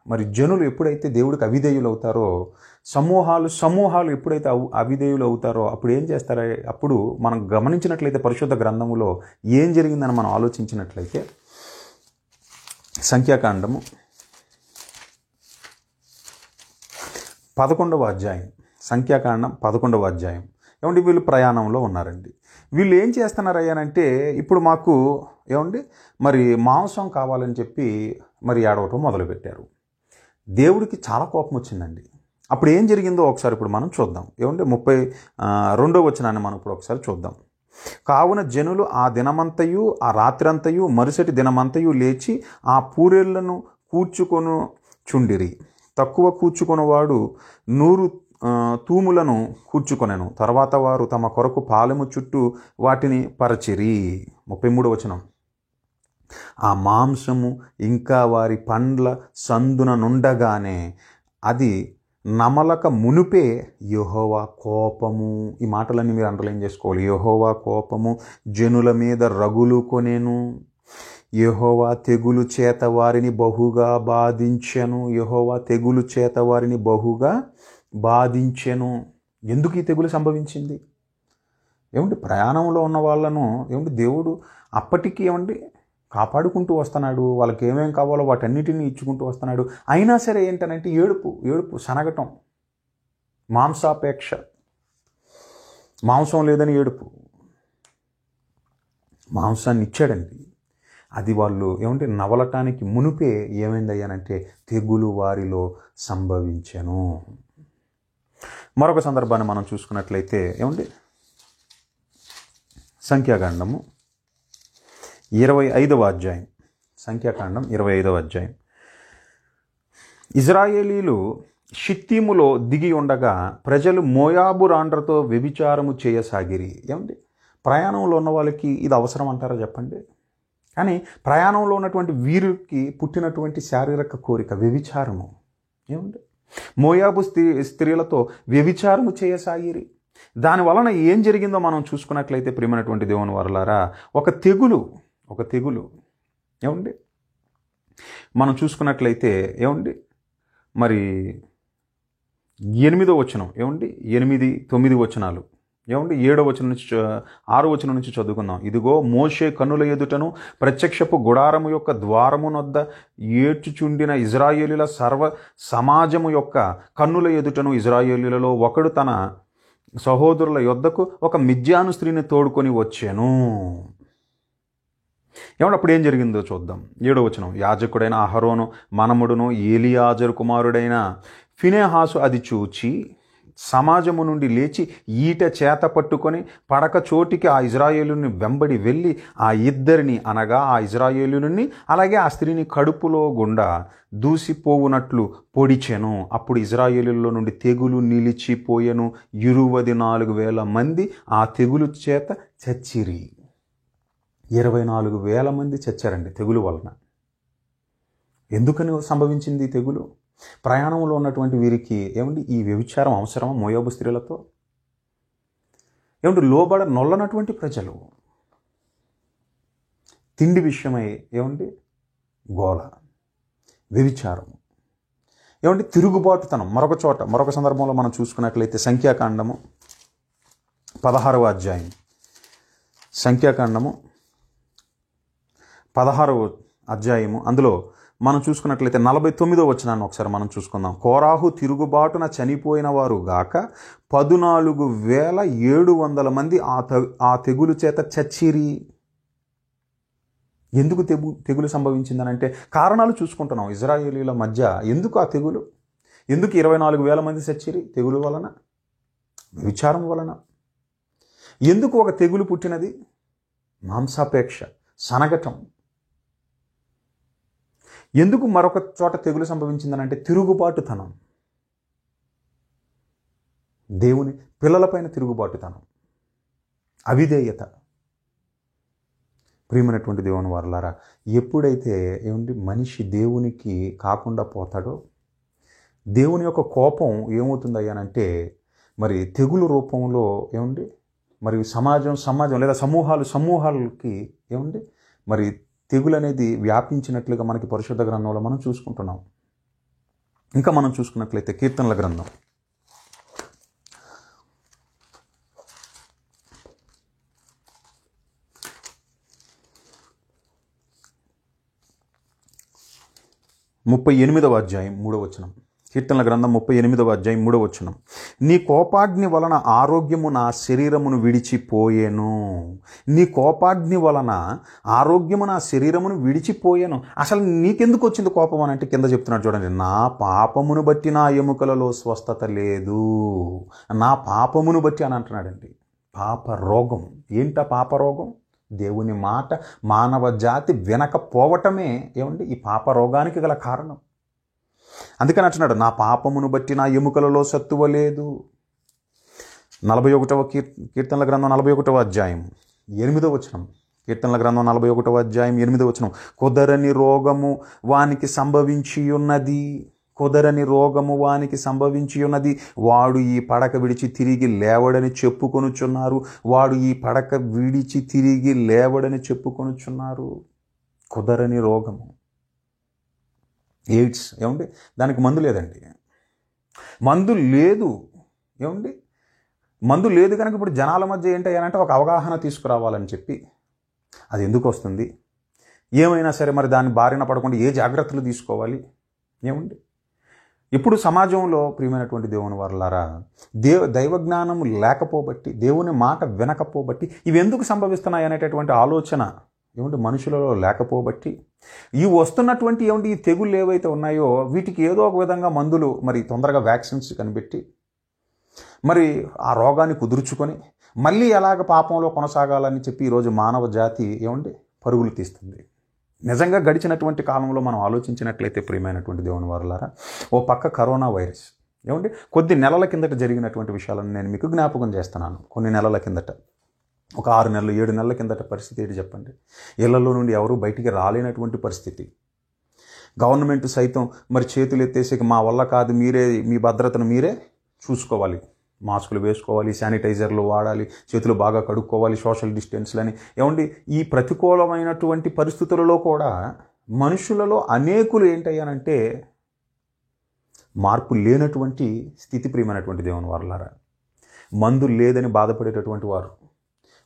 మరి జనులు ఎప్పుడైతే దేవుడికి అవిధేయులు అవుతారో, సమూహాలు ఎప్పుడైతే అవిధేయులు అవుతారో అప్పుడు ఏం చేస్తారో, అప్పుడు మనం గమనించినట్లయితే పరిశుద్ధ గ్రంథములో ఏం జరిగిందని మనం ఆలోచించినట్లయితే సంఖ్యాకాండము 11వ అధ్యాయం, సంఖ్యాకాండం 11వ అధ్యాయం. వీళ్ళు ప్రయాణంలో ఉన్నారండి. వీళ్ళు ఏం చేస్తున్నారయ్యానంటే ఇప్పుడు మాకు మరి మాంసం కావాలని చెప్పి మరి ఏడవటం మొదలుపెట్టారు. దేవుడికి చాలా కోపం వచ్చిందండి. అప్పుడు ఏం జరిగిందో ఒకసారి ఇప్పుడు మనం చూద్దాం. 32వ వచనాన్ని మనం ఇప్పుడు ఒకసారి చూద్దాం. కావున జనులు ఆ దినమంతయు ఆ రాత్రంతయు మరుసటి దినమంతయు లేచి ఆ పూరేళ్లను కూర్చుకొను చుండిరి. తక్కువ కూర్చుకొనవాడు 100 తూములను కూర్చుకొనెను. తర్వాత వారు తమ కొరకు పాలెము చుట్టూ వాటిని పరచిరి. 33వ వచనం. ఆ మాంసము ఇంకా వారి పండ్ల సందున నుండగానే అది నమలక మునుపే యెహోవా కోపము, ఈ మాటలన్నీ మీరు అండర్లైన్ చేసుకోవాలి, యెహోవా కోపము జనుల మీద రగులు కొనెను. యెహోవా తెగులు చేత వారిని బహుగా బాధించెను. యెహోవా తెగులు చేత వారిని బహుగా బాధించెను. ఎందుకు ఈ తెగులు సంభవించింది? ప్రయాణంలో ఉన్న వాళ్ళను దేవుడు అప్పటికీ కాపాడుకుంటూ వస్తున్నాడు. వాళ్ళకి ఏమేం కావాలో వాటన్నిటిని ఇచ్చుకుంటూ వస్తున్నాడు. అయినా సరే ఏంటనంటే ఏడుపు సనగటం, మాంసాపేక్ష, మాంసం లేదని ఏడుపు. మాంసాన్ని ఇచ్చాడండి. అది వాళ్ళు నవలటానికి మునిపే ఏమైందయ్యానంటే తెగులు వారిలో సంభవించెను. మరొక సందర్భాన్ని మనం చూసుకున్నట్లయితే సంఖ్యాకాండము 25వ అధ్యాయం, సంఖ్యాకాండం 25వ అధ్యాయం. ఇజ్రాయేలీలు షిత్తీములో దిగి ఉండగా ప్రజలు మోయాబు రాండ్రతో వ్యభిచారము చేయసాగిరి. ప్రయాణంలో ఉన్న వాళ్ళకి ఇది అవసరం అంటారా చెప్పండి? కానీ ప్రయాణంలో ఉన్నటువంటి వీరికి పుట్టినటువంటి శారీరక కోరిక వ్యభిచారము. మోయాబు స్త్రీలతో వ్యభిచారము చేయసాగిరి. దాని వలన ఏం జరిగిందో మనం చూసుకున్నట్లయితే ప్రియమైనటువంటి దేవుని వారలారా, ఒక తెగులు మనం చూసుకున్నట్లయితే మరి 8వ వచనం 8-9 వచనాలు 7వ వచనం నుంచి 6వ వచనం నుంచి చదువుకుందాం. ఇదిగో మోషే కన్నుల ఎదుటను ప్రత్యక్షపు గుడారము యొక్క ద్వారమునొద్ద ఏడ్చుచుండిన ఇజ్రాయేలీల సర్వ సమాజము యొక్క కన్నుల ఎదుటను ఇజ్రాయేలీలలో ఒకడు తన సహోదరుల యొద్దకు ఒక మిద్యాను స్త్రీని తోడుకొని వచ్చాను. అప్పుడు ఏం జరిగిందో చూద్దాం. 7వ వచనం. యాజకుడైన అహరోను మనముడును ఏలియాజరు కుమారుడైన ఫినెహాసు అది చూచి సమాజము నుండి లేచి ఈట చేత పట్టుకొని పడక చోటికి ఆ ఇజ్రాయేలుని వెంబడి వెళ్ళి ఆ ఇద్దరిని అనగా ఆ ఇజ్రాయేలుని అలాగే ఆ స్త్రీని కడుపులో గుండా దూసిపోవునట్లు పొడిచెను. అప్పుడు ఇజ్రాయేలులో నుండి తెగులు నిలిచిపోయెను. 24,000 మంది ఆ తెగులు చేత చచ్చిరి. 24,000 మంది చచ్చారండి తెగులు వలన. ఎందుకని సంభవించింది ఈ తెగులు? ప్రయాణంలో ఉన్నటువంటి వీరికి ఈ వ్యభిచారం అవసరమా? మోయాబు స్త్రీలతో నొల్లనటువంటి ప్రజలు తిండి విషయమై గోల, వ్యభిచారం. ఏమంటే తిరుగుబాటుతనం. మరొక సందర్భంలో మనం చూసుకున్నట్లయితే సంఖ్యాకాండము 16వ అధ్యాయం, సంఖ్యాకాండము 16వ అధ్యాయము, అందులో మనం చూసుకున్నట్లయితే 49వ వచనాన్ని ఒకసారి మనం చూసుకుందాం. కోరాహు తిరుగుబాటున చనిపోయిన వారు గాక 14,700 మంది ఆ తెగులు చేత చచ్చిరి. ఎందుకు తెగులు సంభవించిందనంటే కారణాలు చూసుకుంటున్నాం. ఇజ్రాయేలీల మధ్య ఎందుకు ఆ తెగులు, ఎందుకు 24,000 మంది చచ్చిరి? తెగులు వలన, విచారం వలన. ఎందుకు ఒక తెగులు పుట్టినది? మాంసాపేక్ష, సనగటం. ఎందుకు మరొక చోట తెగులు సంభవించిందనంటే తిరుగుబాటుతనం, దేవుని పిల్లలపైన తిరుగుబాటుతనం, అవిధేయత. ప్రియమైనటువంటి దేవుని వారలారా, ఎప్పుడైతే మనిషి దేవునికి కాకుండా పోతాడో దేవుని యొక్క కోపం ఏమవుతుందయ్యానంటే మరి తెగులు రూపంలో మరి సమాజం లేదా సమూహాలకి మరి తెగులు అనేది వ్యాపించినట్లుగా మనకి పరిశుద్ధ గ్రంథంలో మనం చూసుకుంటున్నాం. ఇంకా మనం చూసుకున్నట్లయితే కీర్తనల గ్రంథం 38వ అధ్యాయం 3వ వచనం. కీర్తనల గ్రంథం 38వ అధ్యాయం 3వ వచనం. నీ కోపాగ్ని వలన ఆరోగ్యము నా శరీరమును విడిచిపోయేను. నీ కోపాగ్ని వలన ఆరోగ్యము నా శరీరమును విడిచిపోయాను. అసలు నీకెందుకు వచ్చింది కోపం అని అంటే కింద చెప్తున్నాడు చూడండి. నా పాపమును బట్టి నా ఎముకలలో స్వస్థత లేదు. నా పాపమును బట్టి అని అంటున్నాడండి. పాప రోగం. ఏంటా పాప రోగం? దేవుని మాట మానవ జాతి వినకపోవటమే ఈ పాప రోగానికి గల కారణం. అందుకని అంటున్నాడు, నా పాపమును బట్టి నా ఎముకలలో సత్తువ లేదు. 41వ కీర్తనల గ్రంథం 41వ అధ్యాయం 8వ వచనం. కీర్తనల గ్రంథం 41వ అధ్యాయం 8వ వచనం. కుదరని రోగము వానికి సంభవించి ఉన్నది. కుదరని రోగము వానికి సంభవించి ఉన్నది. వాడు ఈ పడక విడిచి తిరిగి లేవడని చెప్పుకొనుచున్నారు. వాడు ఈ పడక విడిచి తిరిగి లేవడని చెప్పుకొనుచున్నారు. కుదరని రోగము, ఎయిడ్స్. దానికి మందు లేదండి. మందు లేదు. మందు లేదు కనుక ఇప్పుడు జనాల మధ్య ఏంటంటే ఒక అవగాహన తీసుకురావాలని చెప్పి అది ఎందుకు వస్తుంది, ఏమైనా సరే మరి దాని బారిన పడకుండా ఏ జాగ్రత్తలు తీసుకోవాలి. ఇప్పుడు సమాజంలో ప్రియమైనటువంటి దేవుని వారలారా, దైవజ్ఞానము లేకపోబట్టి, దేవుని మాట వినకపోబట్టి ఇవి ఎందుకు సంభవిస్తున్నాయి అనేటటువంటి ఆలోచన మనుషులలో లేకపోబట్టి ఈ వస్తున్నటువంటి ఈ తెగుళ్ళు ఏవైతే ఉన్నాయో వీటికి ఏదో ఒక విధంగా మందులు, మరి తొందరగా వ్యాక్సిన్స్ కనిపెట్టి మరి ఆ రోగాన్ని కుదుర్చుకొని మళ్ళీ ఎలాగ పాపంలో కొనసాగాలని చెప్పి ఈరోజు మానవ జాతి పరుగులు తీస్తుంది. నిజంగా గడిచినటువంటి కాలంలో మనం ఆలోచించినట్లయితే ప్రియమైనటువంటి దేవుని వారలారా, ఓ పక్క కరోనా వైరస్ కొద్ది నెలల కిందట జరిగినటువంటి విషయాలను నేను మీకు జ్ఞాపకం చేస్తున్నాను. కొన్ని నెలల కిందట, ఒక 6 నెలలు 7 నెలల కిందట పరిస్థితి ఏంటి చెప్పండి. ఇళ్లలో నుండి ఎవరూ బయటికి రాలేనటువంటి పరిస్థితి. గవర్నమెంట్ సైతం మరి చేతులు ఎత్తేసి మా వల్ల కాదు, మీరే మీ భద్రతను మీరే చూసుకోవాలి, మాస్కులు వేసుకోవాలి, శానిటైజర్లు వాడాలి, చేతులు బాగా కడుక్కోవాలి, సోషల్ డిస్టెన్స్లని. ఈ ప్రతికూలమైనటువంటి పరిస్థితులలో కూడా మనుషులలో అనేకులు ఏంటయ్యానంటే మార్పు లేనటువంటి స్థితి. ప్రియమైనటువంటి దేవుని వారలారా, మందు లేదని బాధపడేటటువంటి వారు,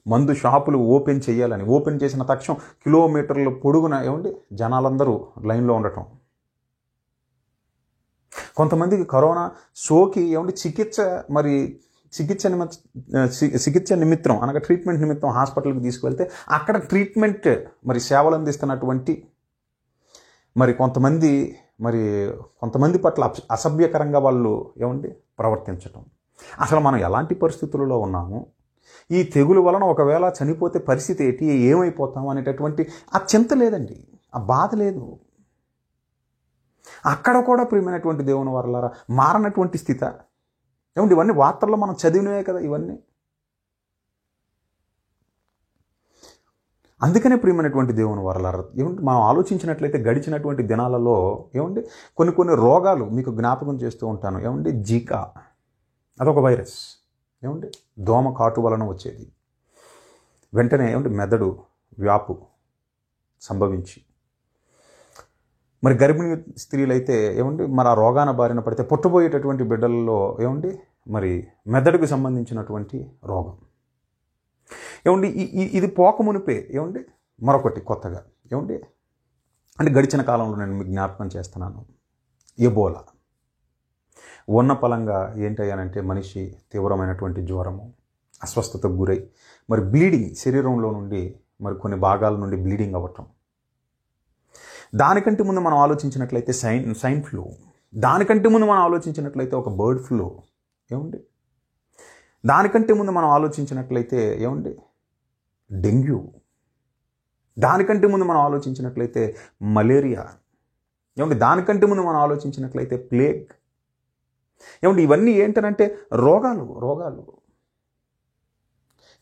మందు షాపులు ఓపెన్ చేయాలని, ఓపెన్ చేసిన తక్షణం కిలోమీటర్ల పొడుగున జనాలందరూ లైన్లో ఉండటం. కొంతమందికి కరోనా సోకి చికిత్స నిమిత్తం అనగా ట్రీట్మెంట్ నిమిత్తం హాస్పిటల్కి తీసుకువెళ్తే అక్కడ ట్రీట్మెంట్ మరి సేవలు అందిస్తున్నటువంటి మరి కొంతమంది పట్ల అసభ్యకరంగా వాళ్ళు ప్రవర్తించటం. అసలు మనం ఎలాంటి పరిస్థితులలో ఉన్నాము, ఈ తెగులు వలన ఒకవేళ చనిపోతే పరిస్థితి ఏంటి, ఏమైపోతాం అనేటటువంటి ఆ చింత లేదండి, ఆ బాధ లేదు. అక్కడ కూడా ప్రియమైనటువంటి దేవుని వారలారా మారనటువంటి స్థితి. ఇవన్నీ వార్తల్లో మనం చదివినవే కదా ఇవన్నీ. అందుకనే ప్రియమైనటువంటి దేవుని వారలారా మనం ఆలోచించినట్లయితే గడిచినటువంటి దినాలలో కొన్ని రోగాలు మీకు జ్ఞాపకం చేస్తూ ఉంటాను. జీకా అదొక వైరస్. దోమ కాటు వలన వచ్చేది. వెంటనే మెదడు వ్యాపు సంభవించి మరి గర్భిణీ స్త్రీలు అయితే ఏమండి మరి ఆ రోగాన బారిన పడితే పుట్టబోయేటటువంటి బిడ్డలలో ఏమండి మరి మెదడుకు సంబంధించినటువంటి రోగం ఏమండి ఇది పోకమునిపే ఏమండి మరొకటి కొత్తగా ఏమండి అంటే గడిచిన కాలంలో నేను మీకు జ్ఞాపకం చేస్తున్నాను. ఎబోలా ఉన్న పలంగా ఏంటయ్యానంటే మనిషి తీవ్రమైనటువంటి జ్వరము, అస్వస్థతకు గురై మరి బ్లీడింగ్ శరీరంలో నుండి మరి కొన్ని భాగాల నుండి బ్లీడింగ్ అవ్వటం. దానికంటే ముందు మనం ఆలోచించినట్లయితే సైన్ ఫ్లూ, దానికంటే ముందు మనం ఆలోచించినట్లయితే ఒక బర్డ్ ఫ్లూ ఏమండి, దానికంటే ముందు మనం ఆలోచించినట్లయితే ఏమండి డెంగ్యూ, దానికంటే ముందు మనం ఆలోచించినట్లయితే మలేరియా ఏమండి, దానికంటే ముందు మనం ఆలోచించినట్లయితే ప్లేగ్ ఏమండి. ఇవన్నీ ఏంటనంటే రోగాలు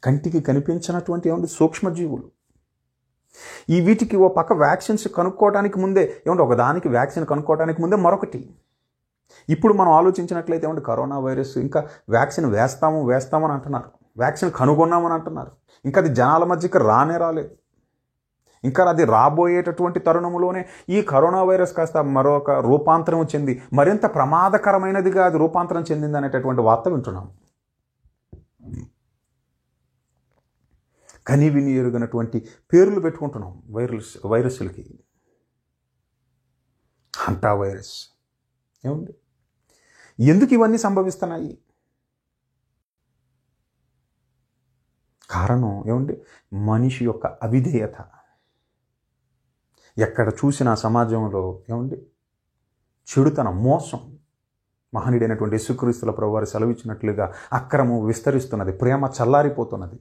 కంటికి కనిపించినటువంటి ఏమండి సూక్ష్మజీవులు. ఈ వీటికి ఓ పక్క వ్యాక్సిన్స్ కనుక్కోవడానికి ముందే ఏమంటే ఒకదానికి వ్యాక్సిన్ కనుక్కోవడానికి ముందే మరొకటి. ఇప్పుడు మనం ఆలోచించినట్లయితే ఏమంటే కరోనా వైరస్ ఇంకా వ్యాక్సిన్ వేస్తామని అంటున్నారు, వ్యాక్సిన్ కనుగొన్నామని అంటున్నారు. ఇంకా అది జనాల మధ్యకి రాలేదు. ఇంకా అది రాబోయేటటువంటి తరుణంలోనే ఈ కరోనా వైరస్ కాస్త మరొక రూపాంతరం చెంది మరింత ప్రమాదకరమైనదిగా అది రూపాంతరం చెందింది అనేటటువంటి వార్త వింటున్నాం. కని విని ఎరుగనటువంటి పేర్లు పెట్టుకుంటున్నాం వైరస్లకి. హంటా వైరస్ ఏముంది, ఎందుకు ఇవన్నీ సంభవిస్తున్నాయి? కారణం ఏముంది, మనిషి యొక్క అవిధేయత. ఎక్కడ చూసినా సమాజంలో ఏముంది చెడుతనం, మోసం. మహనీయుడైనటువంటి యేసుక్రీస్తుల ప్రభువారు సెలవిచ్చినట్లుగా అక్రమం విస్తరిస్తున్నది, ప్రేమ చల్లారిపోతున్నది,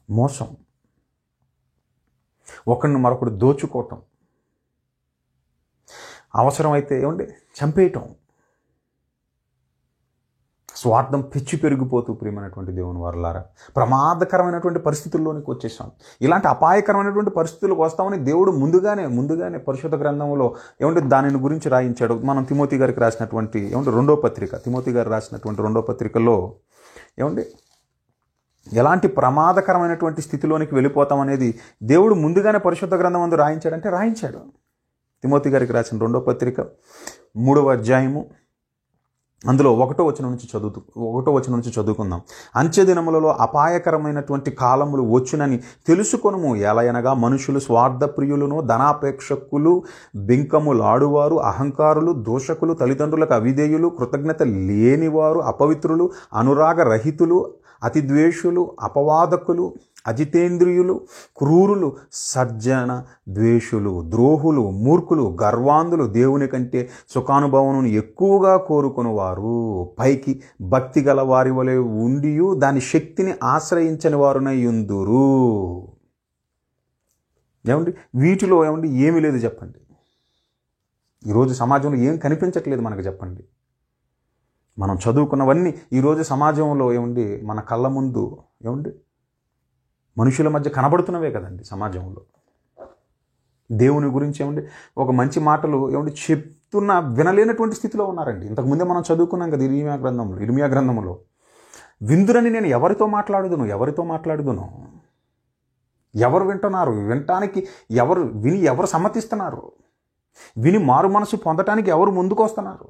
మోసం, ఒకరిని మరొకడు దోచుకోవటం, అవసరమైతే ఏమండి చంపేయటం, స్వార్థం పెచ్చి పెరిగిపోతూ ప్రియమైనటువంటి దేవుని వారలారా ప్రమాదకరమైనటువంటి పరిస్థితుల్లోనికి వచ్చేసాం. ఇలాంటి అపాయకరమైనటువంటి పరిస్థితులకు వస్తామని దేవుడు ముందుగానే పరిశుద్ధ గ్రంథంలో ఏమంటే దానిని గురించి రాయించాడు. మనం తిమోతి గారికి రాసినటువంటి తిమోతి గారు రాసినటువంటి రెండో పత్రికలో ఏమండి ఎలాంటి ప్రమాదకరమైనటువంటి స్థితిలోనికి వెళ్ళిపోతామనేది దేవుడు ముందుగానే పరిశుద్ధ గ్రంథం అందు రాయించాడు. తిమోతి గారికి రాసిన రెండో పత్రిక 3వ అధ్యాయము అందులో 1వ వచనం నుంచి చదువుకుందాం. అంచె దినములలో అపాయకరమైనటువంటి కాలములు వచ్చునని తెలుసుకొనుము. ఎలయనగా మనుషులు స్వార్థప్రియులను, ధనాపేక్షకులు, బింకములాడువారు, అహంకారులు, దోషకులు, తల్లిదండ్రులకు అవిధేయులు, కృతజ్ఞత లేనివారు, అపవిత్రులు, అనురాగరహితులు, అతిద్వేషులు, అపవాదకులు, అజితేంద్రియులు, క్రూరులు, సజ్జన ద్వేషులు, ద్రోహులు, మూర్ఖులు, గర్వాంధులు, దేవుని కంటే సుఖానుభవం ఎక్కువగా కోరుకునేవారు, పైకి భక్తి గల వారి వలె ఉండియు దాని శక్తిని ఆశ్రయించని వారునై యుందురు. ఏమండి వీటిలో ఏమండి ఏమీ లేదు చెప్పండి. ఈరోజు సమాజంలో ఏం కనిపించట్లేదు మనకు చెప్పండి. మనం చదువుకున్నవన్నీ ఈరోజు సమాజంలో ఏమండి మన కళ్ళ ముందు ఏమండి మనుషుల మధ్య కనబడుతున్నవే కదండి. సమాజంలో దేవుని గురించి ఏమండి ఒక మంచి మాటలు ఏమండి చెప్తున్నా వినలేనటువంటి స్థితిలో ఉన్నారండి. ఇంతకుముందే మనం చదువుకున్నాం కదా ఇర్మియా గ్రంథంలో విందురని నేను ఎవరితో మాట్లాడుదును, ఎవరు వింటున్నారు, వినటానికి ఎవరు సమ్మతిస్తున్నారు, విని మారు మనసు పొందటానికి ఎవరు ముందుకు వస్తున్నారు?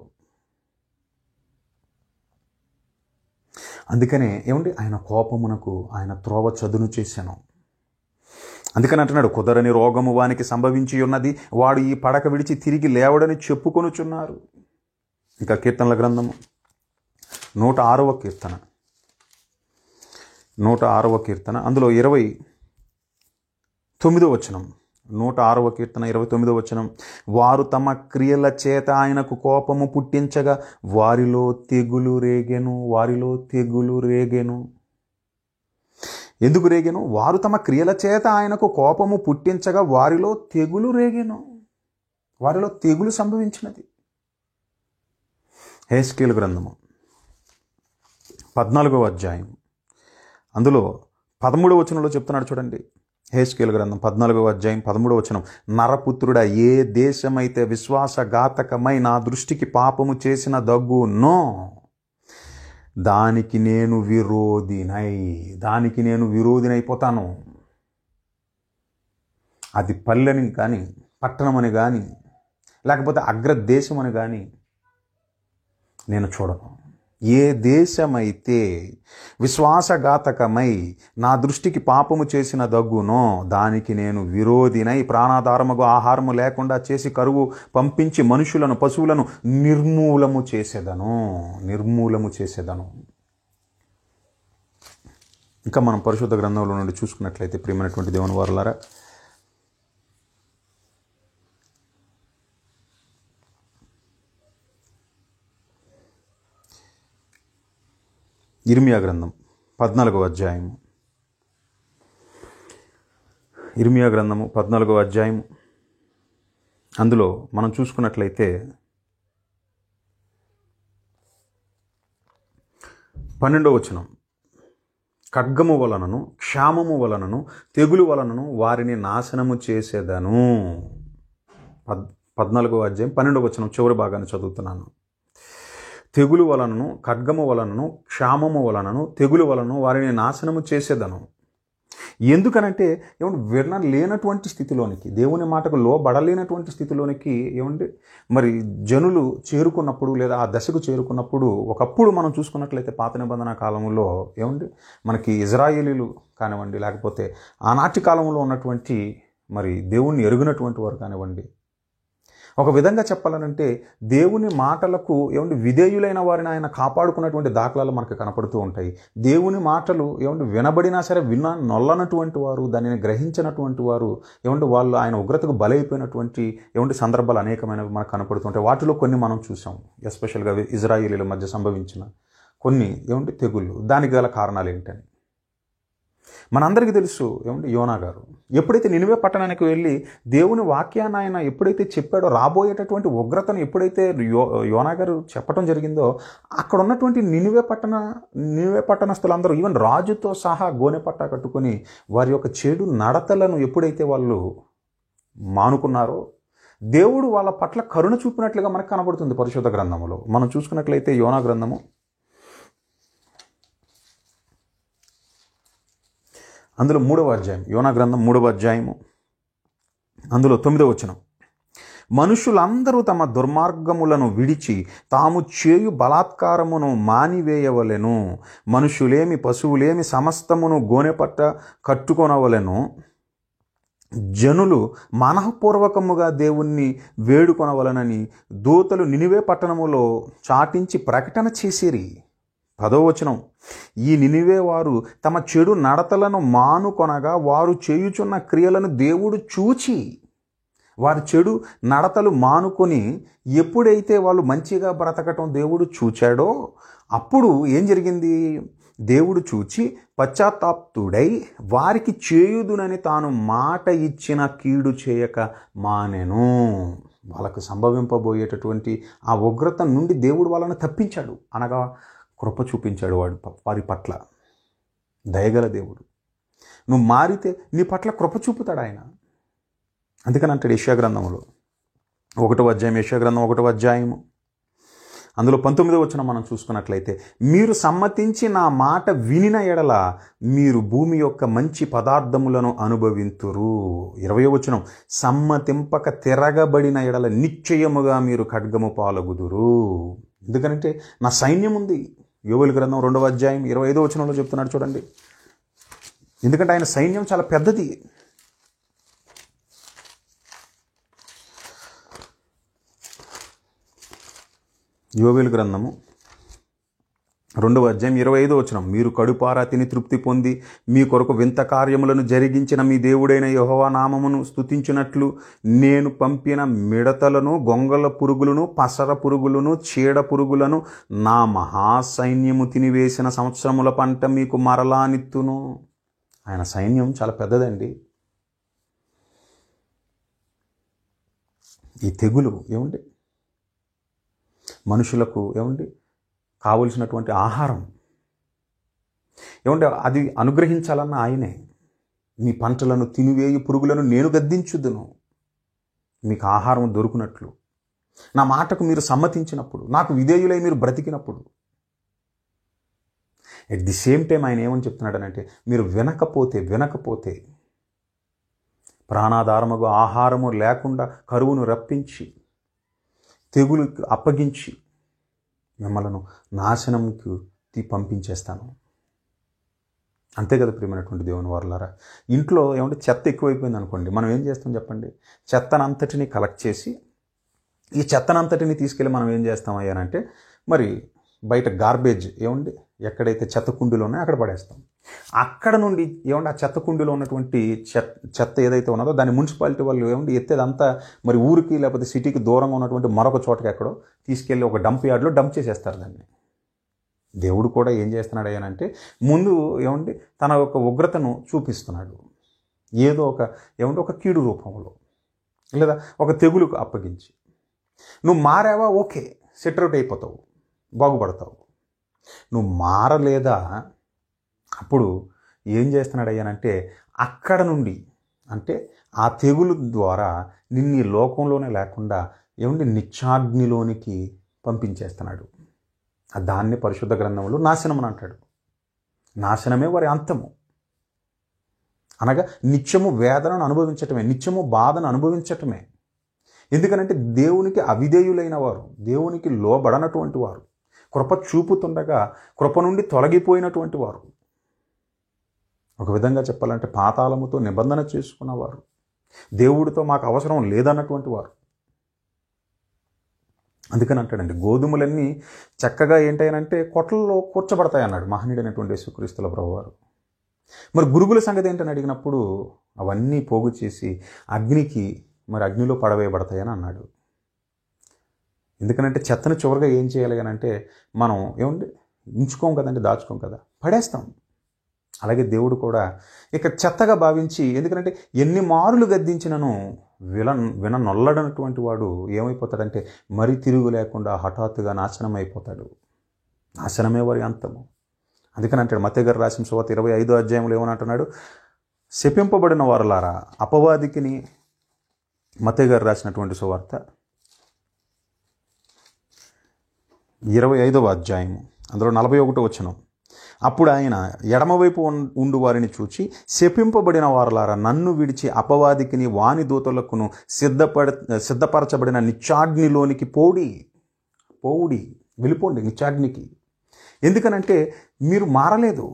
అందుకనే ఏమండి ఆయన కోపమునకు ఆయన త్రోవ చదును చేశాను. అందుకని అంటున్నాడు, కుదరని రోగము వానికి సంభవించి ఉన్నది, వాడు ఈ పడక విడిచి తిరిగి లేవడని చెప్పుకొనుచున్నారు. ఇంకా కీర్తనల గ్రంథము 106వ కీర్తన అందులో 29వ వచనం. 106వ కీర్తన 29వ వచనం. వారు తమ క్రియల చేత ఆయనకు కోపము పుట్టించగా వారిలో తెగులు రేగెను. ఎందుకు రేగెను? వారు తమ క్రియల చేత ఆయనకు కోపము పుట్టించగా వారిలో తెగులు రేగెను, వారిలో తెగులు సంభవించినది. హెస్కేలు గ్రంథము 14వ అధ్యాయం అందులో 13వ వచనంలో చెప్తున్నాడు చూడండి. హెస్కేలు గ్రంథం 14వ అధ్యాయం 13వ వచనం. నరపుత్రుడా, ఏ దేశమైతే విశ్వాసఘాతకమై నా దృష్టికి పాపము చేసిన దగ్గునో దానికి నేను విరోధినైపోతాను. అది పల్లెని కానీ పట్టణం అని కానీ లేకపోతే అగ్రదేశం అని కానీ నేను చూడను. ఏ దేశమైతే విశ్వాసఘాతకమై నా దృష్టికి పాపము చేసిన దగ్గునో దానికి నేను విరోధినై ప్రాణాధారముగా ఆహారము లేకుండా చేసి కరువు పంపించి మనుషులను పశువులను నిర్మూలము చేసేదను. ఇంకా మనం పరిశుద్ధ గ్రంథంలో నుండి చూసుకున్నట్లయితే ప్రియమైనటువంటి దేవుని వారలారా, ఇర్మియా గ్రంథం 14వ అధ్యాయము, ఇర్మియా గ్రంథము 14వ అధ్యాయము, అందులో మనం చూసుకున్నట్లయితే 12వ వచనం, ఖడ్గము వలనను క్షామము వలనను తెగులు వలనను వారిని నాశనము చేసేదను. 14వ అధ్యాయం 12వ వచనం చివరి భాగాన్ని చదువుతున్నాను. తెగులు వలనను ఖడ్గము వలనను క్షామము వలనను తెగులు వలనను వారిని నాశనము చేసేదను. ఎందుకనంటే వినలేనటువంటి స్థితిలోనికి, దేవుని మాటకు లోబడలేనటువంటి స్థితిలోనికి మరి జనులు చేరుకున్నప్పుడు లేదా ఆ దశకు చేరుకున్నప్పుడు, ఒకప్పుడు మనం చూసుకున్నట్లయితే పాత నిబంధన కాలంలో మనకి ఇజ్రాయేలీలు కానివ్వండి, లేకపోతే ఆనాటి కాలంలో ఉన్నటువంటి మరి దేవుణ్ణి ఎరుగినటువంటి వారు కానివ్వండి, ఒక విధంగా చెప్పాలనంటే దేవుని మాటలకు విధేయులైన వారిని ఆయన కాపాడుకున్నటువంటి దాఖలాలు మనకు కనపడుతూ ఉంటాయి. దేవుని మాటలు వినబడినా సరే నొల్లనటువంటి వారు, దానిని గ్రహించినటువంటి వారు వాళ్ళు ఆయన ఉగ్రతకు బలైపోయినటువంటి సందర్భాలు అనేకమైనవి మనకు కనపడుతుంటాయి. వాటిలో కొన్ని మనం చూసాం. ఎస్పెషల్గా ఇజ్రాయేలీల మధ్య సంభవించిన కొన్ని తెగుళ్ళు, దానికి గల కారణాలు ఏంటని మనందరికీ తెలుసు. యోనా గారు ఎప్పుడైతే నినివే పట్టణానికి వెళ్ళి దేవుని వాక్యాన్ని ఆయన ఎప్పుడైతే చెప్పాడో, రాబోయేటటువంటి ఉగ్రతను ఎప్పుడైతే యోనా గారు చెప్పడం జరిగిందో, అక్కడ ఉన్నటువంటి నినివే పట్టణస్థులందరూ ఈవెన్ రాజుతో సహా గోనెపట్ట కట్టుకొని వారి యొక్క చెడు నడతలను ఎప్పుడైతే వాళ్ళు మానుకున్నారో, దేవుడు వాళ్ళ పట్ల కరుణ చూపినట్లుగా మనకు కనబడుతుంది పరిశుద్ధ గ్రంథంలో. మనం చూసుకున్నట్లయితే యోనా గ్రంథము అందులో 3వ అధ్యాయం, యోనా గ్రంథం 3వ అధ్యాయము, అందులో 9వ వచనం, మనుషులందరూ తమ దుర్మార్గములను విడిచి తాము చేయు బలాత్కారమును మానివేయవలెను. మనుషులేమి పశువులేమి సమస్తమును గోనెపట్ట కట్టుకొనవలెను. జనులు మనఃపూర్వకముగా దేవుణ్ణి వేడుకొనవలనని దూతలు నినివే పట్టణములో చాటించి ప్రకటన చేసిరి. 10వ వచనం, ఈ నినివే వారు తమ చెడు నడతలను మానుకొనగా వారు చేయుచున్న క్రియలను దేవుడు చూచి, వారి చెడు నడతలు మానుకొని ఎప్పుడైతే వాళ్ళు మంచిగా బ్రతకటం దేవుడు చూచాడో, అప్పుడు ఏం జరిగింది? దేవుడు చూచి పశ్చాత్తాప్తుడై వారికి చేయుదునని తాను మాట ఇచ్చిన కీడు చేయక మానెను. వాళ్ళకు సంభవింపబోయేటటువంటి ఆ ఉగ్రత నుండి దేవుడు వాళ్ళని తప్పించాడు, అనగా కృప చూపించాడు వారి పట్ల. దయగల దేవుడు, నువ్వు మారితే నీ పట్ల కృప చూపుతాడు ఆయన. అందుకని అంటాడు యెషయా గ్రంథంలో 1వ అధ్యాయం, యెషయా గ్రంథం 1వ అధ్యాయము, అందులో 19వ వచనం మనం చూసుకున్నట్లయితే, మీరు సమ్మతించి నా మాట వినిన ఎడల మీరు భూమి యొక్క మంచి పదార్థములను అనుభవింతురు. 20వ వచనం, సమ్మతింపక తిరగబడిన ఎడల నిశ్చయముగా మీరు ఖడ్గము పాలగుదురు. ఎందుకంటే నా సైన్యం ఉంది. యోవేలు గ్రంథం 2వ అధ్యాయం 25వ వచనంలో చెప్తున్నాడు చూడండి. ఎందుకంటే ఆయన సైన్యం చాలా పెద్దది. యోవేలు గ్రంథము 2వ అధ్యాయం 25వ వచనం, మీరు కడుపారా తిని తృప్తి పొంది మీ కొరకు వింత కార్యములను జరిగించిన మీ దేవుడైన యెహోవా నామమును స్తుతించినట్లు నేను పంపిన మిడతలను, గొంగళ పురుగులను, పసర పురుగులను, చీడ పురుగులను నా మహాసైన్యము తినివేసిన సంవత్సరముల పంట మీకు మరలానిత్తును. ఆయన సైన్యం చాలా పెద్దదండి. ఈ తెగులు మనుషులకు కావలసినటువంటి ఆహారం అది అనుగ్రహించాలన్న ఆయనే. మీ పంటలను తినివేయి పురుగులను నేను గద్దించుదును, మీకు ఆహారం దొరుకునట్లు. నా మాటకు మీరు సమ్మతించినప్పుడు, నాకు విధేయులై మీరు బ్రతికినప్పుడు. ఎట్ ది సేమ్ టైం ఆయన ఏమని చెప్తున్నాడనంటే, మీరు వినకపోతే ప్రాణాధారముగా ఆహారము లేకుండా కరువును రప్పించి తెగులుకు అప్పగించి మిమ్మలను నాశనంకి పంపించేస్తాను. అంతే కదా ప్రియమైనటువంటి దేవుని వారలారా. ఇంట్లో ఏమంటే చెత్త ఎక్కువైపోయింది అనుకోండి, మనం ఏం చేస్తాం చెప్పండి? చెత్తనంతటిని కలెక్ట్ చేసి ఈ చెత్తనంతటిని తీసుకెళ్ళి మనం ఏం చేస్తాం అయ్యానంటే మరి బయట గార్బేజ్ ఏమండి ఎక్కడైతే చెత్త కుండీలు ఉన్నాయో అక్కడ పడేస్తాం. అక్కడ నుండి ఏమంటే ఆ చెత్త కుండీలో ఉన్నటువంటి చెత్త ఏదైతే ఉన్నదో దాన్ని మున్సిపాలిటీ వాళ్ళు ఏమంటే ఎత్తేదంతా మరి ఊరికి లేకపోతే సిటీకి దూరంగా ఉన్నటువంటి మరొక చోటకి ఎక్కడో తీసుకెళ్ళి ఒక డంప్ యార్డ్లో డంప్ చేసేస్తారు దాన్ని. దేవుడు కూడా ఏం చేస్తున్నాడు అయ్యానంటే ముందు ఏమంటే తన యొక్క ఉగ్రతను చూపిస్తున్నాడు. ఏదో ఒక కీడు రూపంలో లేదా ఒక తెగులుకు అప్పగించి. నువ్వు మారావా, ఓకే, సెటరేట్ అయిపోతావు, బాగుపడతావు. నువ్వు మారలేదా, అప్పుడు ఏం చేస్తున్నాడు అయ్యానంటే అక్కడ నుండి అంటే ఆ తెగులు ద్వారా నిన్ను ఈ లోకంలోనే లేకుండా ఏమంటే నిత్యాగ్నిలోనికి పంపించేస్తున్నాడు. దాన్ని పరిశుద్ధ గ్రంథంలో నాశనం అని అంటాడు. నాశనమే వారి అంతము. అనగా నిత్యము వేదనను అనుభవించటమే, నిత్యము బాధను అనుభవించటమే. ఎందుకనంటే దేవునికి అవిధేయులైన వారు, దేవునికి లోబడనటువంటి వారు, కృప చూపుతుండగా కృప నుండి తొలగిపోయినటువంటి వారు, ఒక విధంగా చెప్పాలంటే పాతాళముతో నిబంధన చేసుకున్నవారు, దేవుడితో మాకు అవసరం లేదన్నటువంటి వారు. అందుకని అంటాడండి, గోధుమలన్నీ చక్కగా ఏంటంటే కొట్లలో కూర్చబడతాయి అన్నాడు మహనీయుడైనటువంటి యేసుక్రీస్తుల ప్రభువారు. మరి గురుగుల సంగతి ఏంటని అడిగినప్పుడు అవన్నీ పోగు చేసి అగ్నిలో పడవేయబడతాయని అన్నాడు. ఎందుకనంటే చెత్తను చివరిగా ఏం చేయాలి అని అంటే మనం ఏముంది ఉంచుకోం కదండి, దాచుకోం కదా, పడేస్తాం. అలాగే దేవుడు కూడా ఇక చెత్తగా భావించి, ఎందుకంటే ఎన్ని మారులు గద్దించినను విననొల్లడనటువంటి వాడు ఏమైపోతాడంటే మరి తిరుగు లేకుండా హఠాత్తుగా నాశనం అయిపోతాడు. నాశనమే వారి అంతము. అందుకని అంటాడు మత్తయి గారు రాసిన సువార్త 25వ అధ్యాయంలో ఏమనంటున్నాడు? శపింపబడిన వారులారా, అపవాదికిని, మత్తయి గారు రాసినటువంటి సువార్త 25వ అధ్యాయము అందులో 41వ వచనం. అప్పుడు ఆయన ఎడమవైపు ఉండు వారిని చూచి, శపింపబడిన వారలారా, నన్ను విడిచి అపవాదికిని వాని దూతలకును సిద్ధపరచబడిన నిత్యాగ్నిలోనికి పోవుడి, వెళ్ళిపోండి నిత్యాగ్నికి. ఎందుకనంటే మీరు మారలేదు.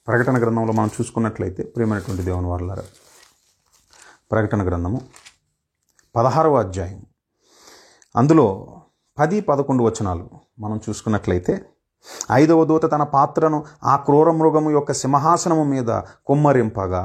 ప్రకటన గ్రంథంలో మనం చూసుకున్నట్లయితే ప్రియమైనటువంటి దేవుని వారలారా, ప్రకటన గ్రంథము 16వ అధ్యాయం అందులో 10-11 వచనాలు మనం చూసుకున్నట్లయితే, 5వ దూత తన పాత్రను ఆ క్రూర మృగము యొక్క సింహాసనము మీద కుమ్మరింపగా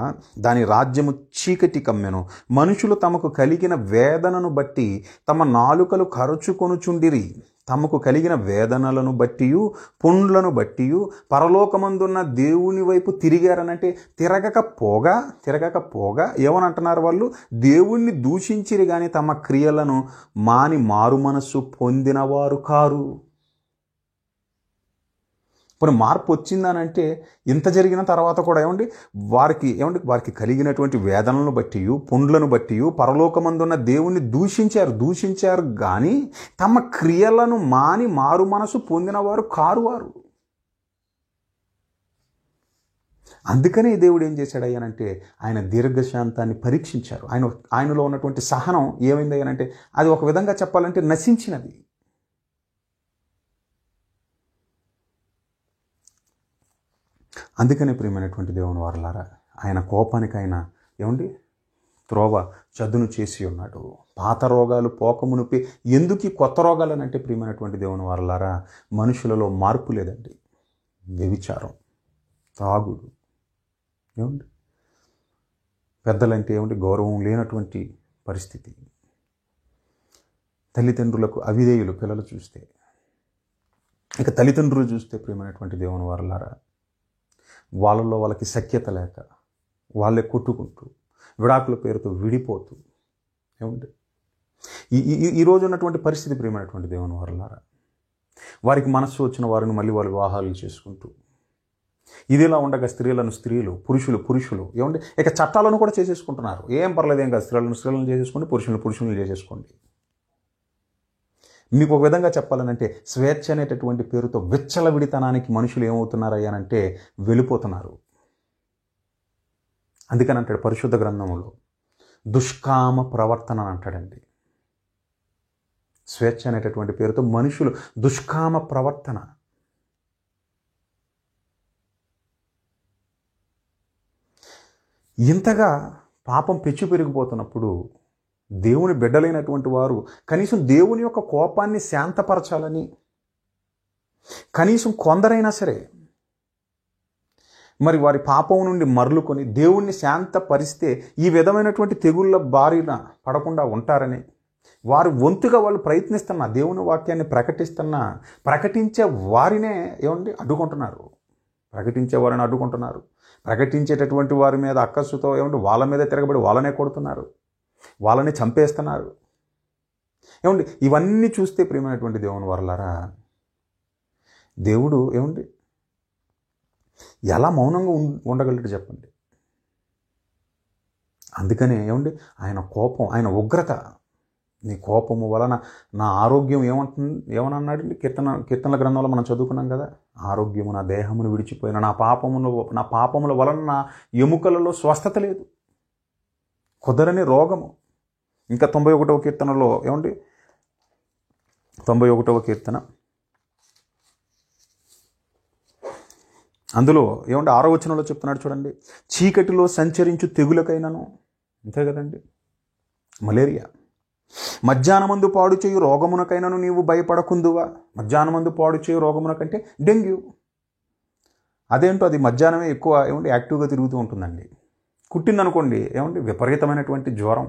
దాని రాజ్యము చీకటి కమ్మెను. మనుషులు తమకు కలిగిన వేదనను బట్టి తమ నాలుకలు కరుచుకొనుచుండిరి. తమకు కలిగిన వేదనలను బట్టియు పుండ్లను బట్టియు పరలోకమందున్న దేవుని వైపు తిరిగారనంటే తిరగకపోగా ఏమనంటున్నారు వాళ్ళు? దేవుణ్ణి దూషించిరి కానీ తమ క్రియలను మాని మారు మనస్సు పొందినవారు కారు. కొన్ని మార్పు వచ్చిందనంటే ఇంత జరిగిన తర్వాత కూడా వారికి కలిగినటువంటి వేదనలను బట్టి పుండ్లను బట్టి పరలోకమందున్న దేవుణ్ణి దూషించారు కానీ తమ క్రియలను మాని మారు మనసు పొందినవారు కారు వారు. అందుకనే దేవుడు ఏం చేశాడు అయ్యానంటే ఆయన దీర్ఘశాంతాన్ని పరీక్షించారు. ఆయనలో ఉన్నటువంటి సహనం ఏమైంది అయ్యానంటే అది ఒక విధంగా చెప్పాలంటే నశించినది. అందుకనే ప్రియమైనటువంటి దేవుని వారలారా, ఆయన కోపానికి ఆయన త్రోవ చదును చేసి ఉన్నాడు. పాత రోగాలు పోకమునిపి ఎందుకు కొత్త రోగాలు అని అంటే ప్రియమైనటువంటి దేవుని వారలారా, మనుషులలో మార్పు లేదండి. వ్యభిచారం, తాగుడు, పెద్దలంటే గౌరవం లేనటువంటి పరిస్థితి, తల్లిదండ్రులకు అవిధేయులు పిల్లలు చూస్తే, ఇక తల్లిదండ్రులు చూస్తే ప్రియమైనటువంటి దేవుని వారలారా, వాళ్ళకి సఖ్యత లేక వాళ్ళే కొట్టుకుంటూ విడాకుల పేరుతో విడిపోతూ ఈరోజు ఉన్నటువంటి పరిస్థితి ప్రియమైనటువంటి దేవుని వారలారా, వారికి మనస్సు వచ్చిన వారిని మళ్ళీ వాళ్ళు వివాహాలు చేసుకుంటూ, ఇదిలా ఉండగా స్త్రీలు పురుషులు ఇక చట్టాలను కూడా చేసేసుకుంటున్నారు. ఏం పర్లేదు, ఏం కాదు, స్త్రీలను చేసేసుకోండి, పురుషులను చేసేసుకోండి. మీకు ఒక విధంగా చెప్పాలనంటే స్వేచ్ఛ అనేటటువంటి పేరుతో విచ్చలవిడితనానికి మనుషులు ఏమవుతున్నారయ్యానంటే వెళ్ళిపోతున్నారు. అందుకని అంటాడు పరిశుద్ధ గ్రంథంలో దుష్కామ ప్రవర్తన అని అంటాడండి. స్వేచ్ఛ అనేటటువంటి పేరుతో మనుషులు దుష్కామ ప్రవర్తన. ఇంతగా పాపం పెచ్చు పెరిగిపోతున్నప్పుడు దేవుని బిడ్డలైనటువంటి వారు కనీసం దేవుని యొక్క కోపాన్ని శాంతపరచాలని, కనీసం కొందరైనా సరే మరి వారి పాపం నుండి మరలుకొని దేవుణ్ణి శాంతపరిస్తే ఈ విధమైనటువంటి తెగుళ్ళ బారిన పడకుండా ఉంటారని వారు వంతుగా వాళ్ళు ప్రయత్నిస్తున్నా దేవుని వాక్యాన్ని ప్రకటించే వారినే అడ్డుకుంటున్నారు. ప్రకటించేటటువంటి వారి మీద అక్కసుతో వాళ్ళ మీద తిరగబడి వాళ్ళనే కొడుతున్నారు, వాళ్ళని చంపేస్తున్నారు. ఇవన్నీ చూస్తే ప్రియమైనటువంటి దేవుని వరలారా, దేవుడు ఎలా మౌనంగా ఉండగలడు చెప్పండి. అందుకనే ఆయన కోపం, ఆయన ఉగ్రత, నీ కోపము వలన నా ఆరోగ్యం ఏమన్నాడండి కీర్తనల గ్రంథంలో మనం చదువుకున్నాం కదా, ఆరోగ్యము నా దేహమును విడిచిపోయిన నా పాపముల వలన నా ఎముకలలో స్వస్థత లేదు, కుదరని రోగము. ఇంకా 91వ కీర్తనలో 91వ కీర్తన అందులో 6వ వచనంలో చెప్తున్నాడు చూడండి, చీకటిలో సంచరించు తెగులకైనను, అంతే కదండి, మలేరియా, మధ్యాహ్నమందు పాడు చేయు రోగమునకైనను నీవు భయపడకుందువా. మధ్యాహ్నమందు పాడు చేయు రోగమునకంటే డెంగ్యూ. అదేంటో అది మధ్యాహ్నమే ఎక్కువ యాక్టివ్గా తిరుగుతూ ఉంటుందండి. కుట్టిందనుకోండి విపరీతమైనటువంటి జ్వరం,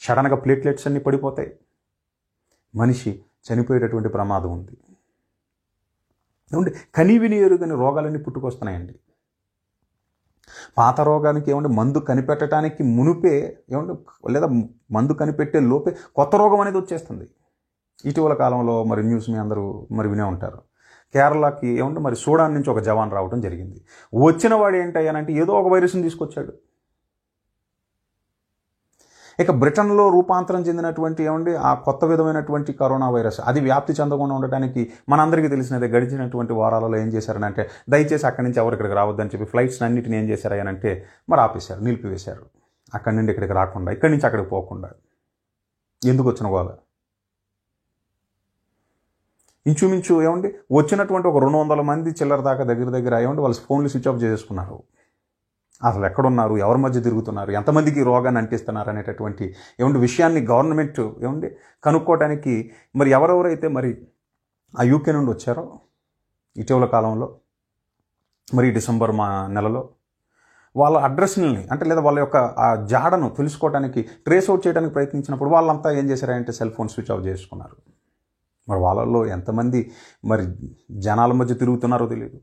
సడన్గా ప్లేట్లెట్స్ అన్నీ పడిపోతాయి, మనిషి చనిపోయేటటువంటి ప్రమాదం ఉంది. కనివిని ఎరుగని రోగాలన్నీ పుట్టుకొస్తున్నాయండి. పాత రోగానికి మందు కనిపెట్టడానికి మునుపే లేదా మందు కనిపెట్టే లోపే కొత్త రోగం అనేది వచ్చేస్తుంది. ఇటీవల కాలంలో మరి న్యూస్ మీ అందరూ మరి వినే ఉంటారు, కేరళకి మరి సూడాన్ నుంచి ఒక జవాన్ రావడం జరిగింది. వచ్చిన వాడు ఏంటయ్యానంటే ఏదో ఒక వైరస్ని తీసుకొచ్చాడు. ఇక బ్రిటన్లో రూపాంతరం చెందినటువంటి ఆ కొత్త విధమైనటువంటి కరోనా వైరస్ అది వ్యాప్తి చెందకుండా ఉండడానికి మనందరికీ తెలిసినదే. గడిచినటువంటి వారాలలో ఏం చేశారనంటే దయచేసి అక్కడి నుంచి ఎవరు ఇక్కడికి రావద్దని చెప్పి ఫ్లైట్స్ అన్నింటిని ఏం చేశారనంటే మరి ఆపేశారు, నిలిపివేశారు. అక్కడి నుండి ఇక్కడికి రాకుండా, ఇక్కడి నుంచి అక్కడికి పోకుండా. ఎందుకు వచ్చిన గోల? ఇంచుమించు వచ్చినటువంటి ఒక 200 మంది చిల్లర దాకా దగ్గర వాళ్ళ ఫోన్లు స్విచ్ ఆఫ్ చేసుకున్నారు. అసలు ఎక్కడున్నారు, ఎవరి మధ్య తిరుగుతున్నారు, ఎంతమందికి రోగాన్ని అంటిస్తున్నారు అనేటటువంటి విషయాన్ని గవర్నమెంట్ కనుక్కోవడానికి మరి ఎవరెవరైతే మరి ఆ యూకే నుండి వచ్చారో ఇటీవల కాలంలో మరి డిసెంబర్ నెలలో వాళ్ళ అడ్రస్ని లేదా వాళ్ళ యొక్క ఆ జాడను తెలుసుకోవడానికి ట్రేస్ అవుట్ చేయడానికి ప్రయత్నించినప్పుడు వాళ్ళంతా ఏం చేశారంటే సెల్ ఫోన్ స్విచ్ ఆఫ్ చేసుకున్నారు. మరి వాళ్ళల్లో ఎంతమంది మరి జనాల మధ్య తిరుగుతున్నారో తెలియదు.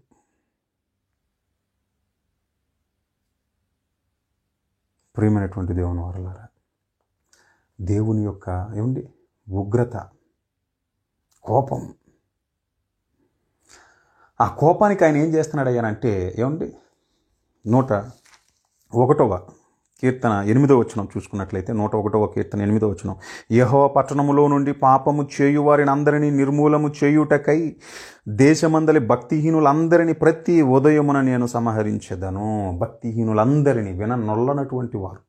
ప్రియమైనటువంటి దేవుని వారలారా, దేవుని యొక్క ఉగ్రత, కోపం, ఆ కోపానికి ఆయన ఏం చేస్తున్నాడు అయ్యానంటే 101వ కీర్తన 8వ వచనం చూసుకున్నట్లయితే 101వ కీర్తన 8వ వచనం, యెహోవా పట్టణములో నుండి పాపము చేయువారిని అందరినీ నిర్మూలము చేయుటకై దేశమందలి భక్తిహీనులందరినీ ప్రతి ఉదయమున నేను సంహరించెదను. భక్తిహీనులందరినీ, విననొల్లనటువంటి వారు,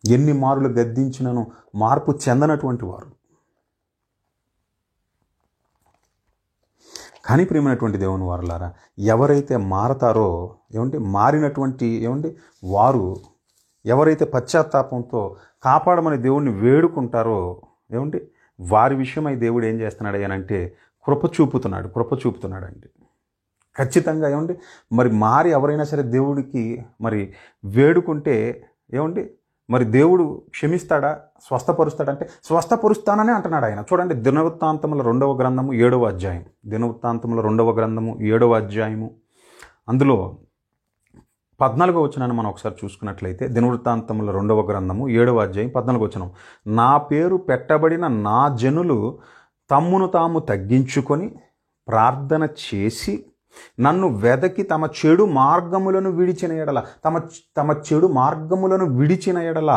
ఎన్ని మారులు గద్దించినను మార్పు చెందనటువంటి వారు. కానీ ప్రియమైనటువంటి దేవుని వారలారా, ఎవరైతే మారతారో మారినటువంటి వారు ఎవరైతే పశ్చాత్తాపంతో కాపాడమని దేవుణ్ణి వేడుకుంటారో వారి విషయమై దేవుడు ఏం చేస్తున్నాడు అనంటే కృప చూపుతున్నాడండి. ఖచ్చితంగా మరి మారి ఎవరైనా సరే దేవుడికి మరి వేడుకుంటే మరి దేవుడు క్షమిస్తాడా, స్వస్థపరుస్తాడంటే స్వస్థపరుస్తానని అంటున్నాడు ఆయన. చూడండి, దినవృత్తాంతముల 2వ గ్రంథము 7వ అధ్యాయం, దినవృత్తాంతముల 2వ గ్రంథము 7వ అధ్యాయము అందులో 14వ వచనాన్ని మనం ఒకసారి చూసుకున్నట్లయితే, దినవృత్తాంతముల 2వ గ్రంథము 7వ అధ్యాయం 14వ వచనం, నా పేరు పెట్టబడిన నా జనులు తమ్మును తాము తగ్గించుకొని ప్రార్థన చేసి నన్ను వెదకి తమ చెడు మార్గములను విడిచిన ఎడల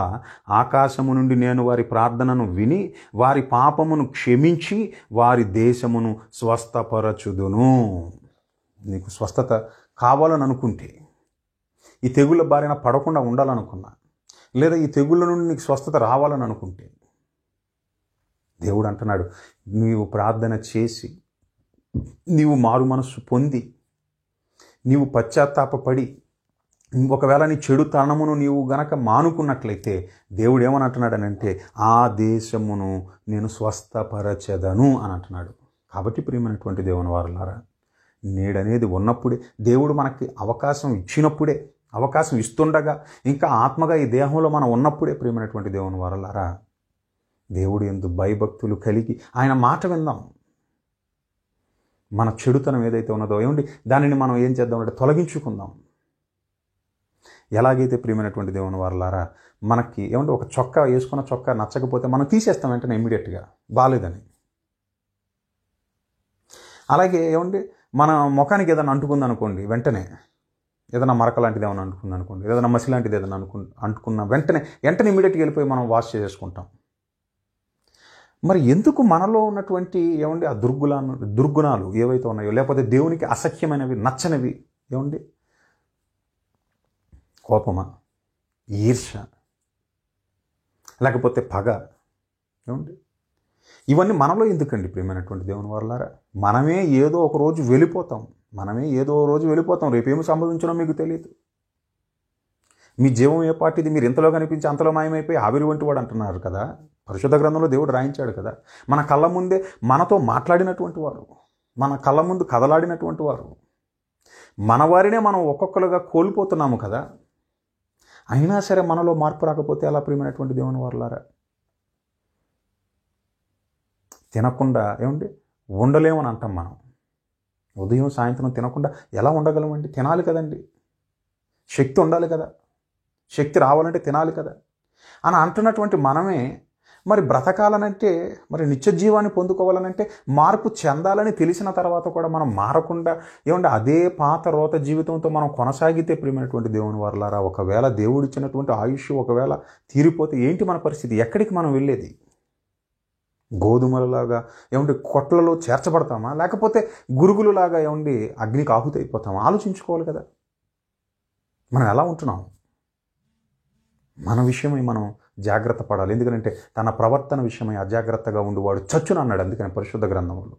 ఆకాశము నుండి నేను వారి ప్రార్థనను విని వారి పాపమును క్షమించి వారి దేశమును స్వస్థపరచుదును. నీకు స్వస్థత కావాలని అనుకుంటే, ఈ తెగుళ్ళ బారిన పడకుండా ఉండాలనుకున్నా, లేదా ఈ తెగుళ్ళ నుండి నీకు స్వస్థత రావాలని అనుకుంటే, దేవుడు అంటున్నాడు, నీవు ప్రార్థన చేసి, నీవు మారు మనస్సు పొంది, నీవు పశ్చాత్తాపపడి, ఒకవేళ నీ చెడు తనమును నీవు గనక మానుకున్నట్లయితే దేవుడు ఏమని అంటున్నాడనంటే, ఆ దేశమును నేను స్వస్థపరచెదను అని అంటున్నాడు. కాబట్టి ప్రియమైనటువంటి దేవుని వారలారా, నేడనేది ఉన్నప్పుడే, దేవుడు మనకి అవకాశం ఇచ్చినప్పుడే, అవకాశం ఇస్తుండగా, ఇంకా ఆత్మగా ఈ దేహంలో మనం ఉన్నప్పుడే ప్రియమైనటువంటి దేవుని వారలారా, దేవుడు యందు భయభక్తులు కలిగి ఆయన మాట విందాం. మన చెడుతనం ఏదైతే ఉన్నదో దానిని మనం ఏం చేద్దామంటే తొలగించుకుందాం. ఎలాగైతే ప్రియమైనటువంటి దేవుని వారలారా, మనకి ఒక చొక్కా వేసుకున్న చొక్కా నచ్చకపోతే మనం తీసేస్తాం వెంటనే ఇమ్మీడియట్గా, బాగాలేదని. అలాగే మన ముఖానికి ఏదైనా అంటుకుంది అనుకోండి, వెంటనే ఏదైనా మరక లాంటిది ఏమైనా అంటుకుంది అనుకోండి, ఏదైనా మసి లాంటిది ఏదైనా అంటుకున్న వెంటనే ఇమ్మీడియట్గా వెళ్ళిపోయి మనం వాష్ చేసుకుంటాం. మరి ఎందుకు మనలో ఉన్నటువంటి ఆ దుర్గుణాలు ఏవైతే ఉన్నాయో, లేకపోతే దేవునికి అసఖ్యమైనవి, నచ్చనివి, కోపమా, ఈర్ష్య, లేకపోతే పగ, ఇవన్నీ మనలో ఎందుకండి ప్రియమైనటువంటి దేవుని వారలారా? మనమే ఏదో ఒక రోజు వెళ్ళిపోతాం. రేపేమి సంభవించనో మీకు తెలియదు. మీ జీవం ఏ పాటిది, మీరు ఇంతలో కనిపించి అంతలో మాయమైపోయి ఆవిరి వంటి వాడు అంటున్నారు కదా. పరిశుద్ధ గ్రంథంలో దేవుడు రాయించాడు కదా. మన కళ్ళ ముందే మనతో మాట్లాడినటువంటి వారు, మన కళ్ళ ముందు కదలాడినటువంటి వారు, మన వారినే మనం ఒక్కొక్కరుగా కోల్పోతున్నాము కదా. అయినా సరే మనలో మార్పు రాకపోతే ఎలా ప్రియమైనటువంటి దేవుని వారలారా? తినకుండా ఉండలేమని అంటాం మనం. ఉదయం సాయంత్రం తినకుండా ఎలా ఉండగలమండి? తినాలి కదండి, శక్తి ఉండాలి కదా, శక్తి రావాలంటే తినాలి కదా అని అంటున్నటువంటి మనమే మరి బ్రతకాలనంటే, మరి నిత్య జీవాన్ని పొందుకోవాలనంటే, మార్పు చెందాలని తెలిసిన తర్వాత కూడా మనం మారకుండా అదే పాత రోత జీవితంతో మనం కొనసాగితే ప్రియమైనటువంటి దేవుని వారలారా, ఒకవేళ దేవుడు ఇచ్చినటువంటి ఆయుష్ ఒకవేళ తీరిపోతే ఏంటి మన పరిస్థితి? ఎక్కడికి మనం వెళ్ళేది? గోధుమలలాగా కొట్లలో చేర్చబడతామా, లేకపోతే గురుగులులాగా అగ్నికి ఆహుతి అయిపోతామా? ఆలోచించుకోవాలి కదా. మనం ఎలా ఉంటున్నాం? మన విషయమై మనం జాగ్రత్త పడాలి. ఎందుకంటే తన ప్రవర్తన విషయమై అజాగ్రత్తగా ఉండువాడు చచ్చును అన్నాడు అందుకని పరిశుద్ధ గ్రంథంలో.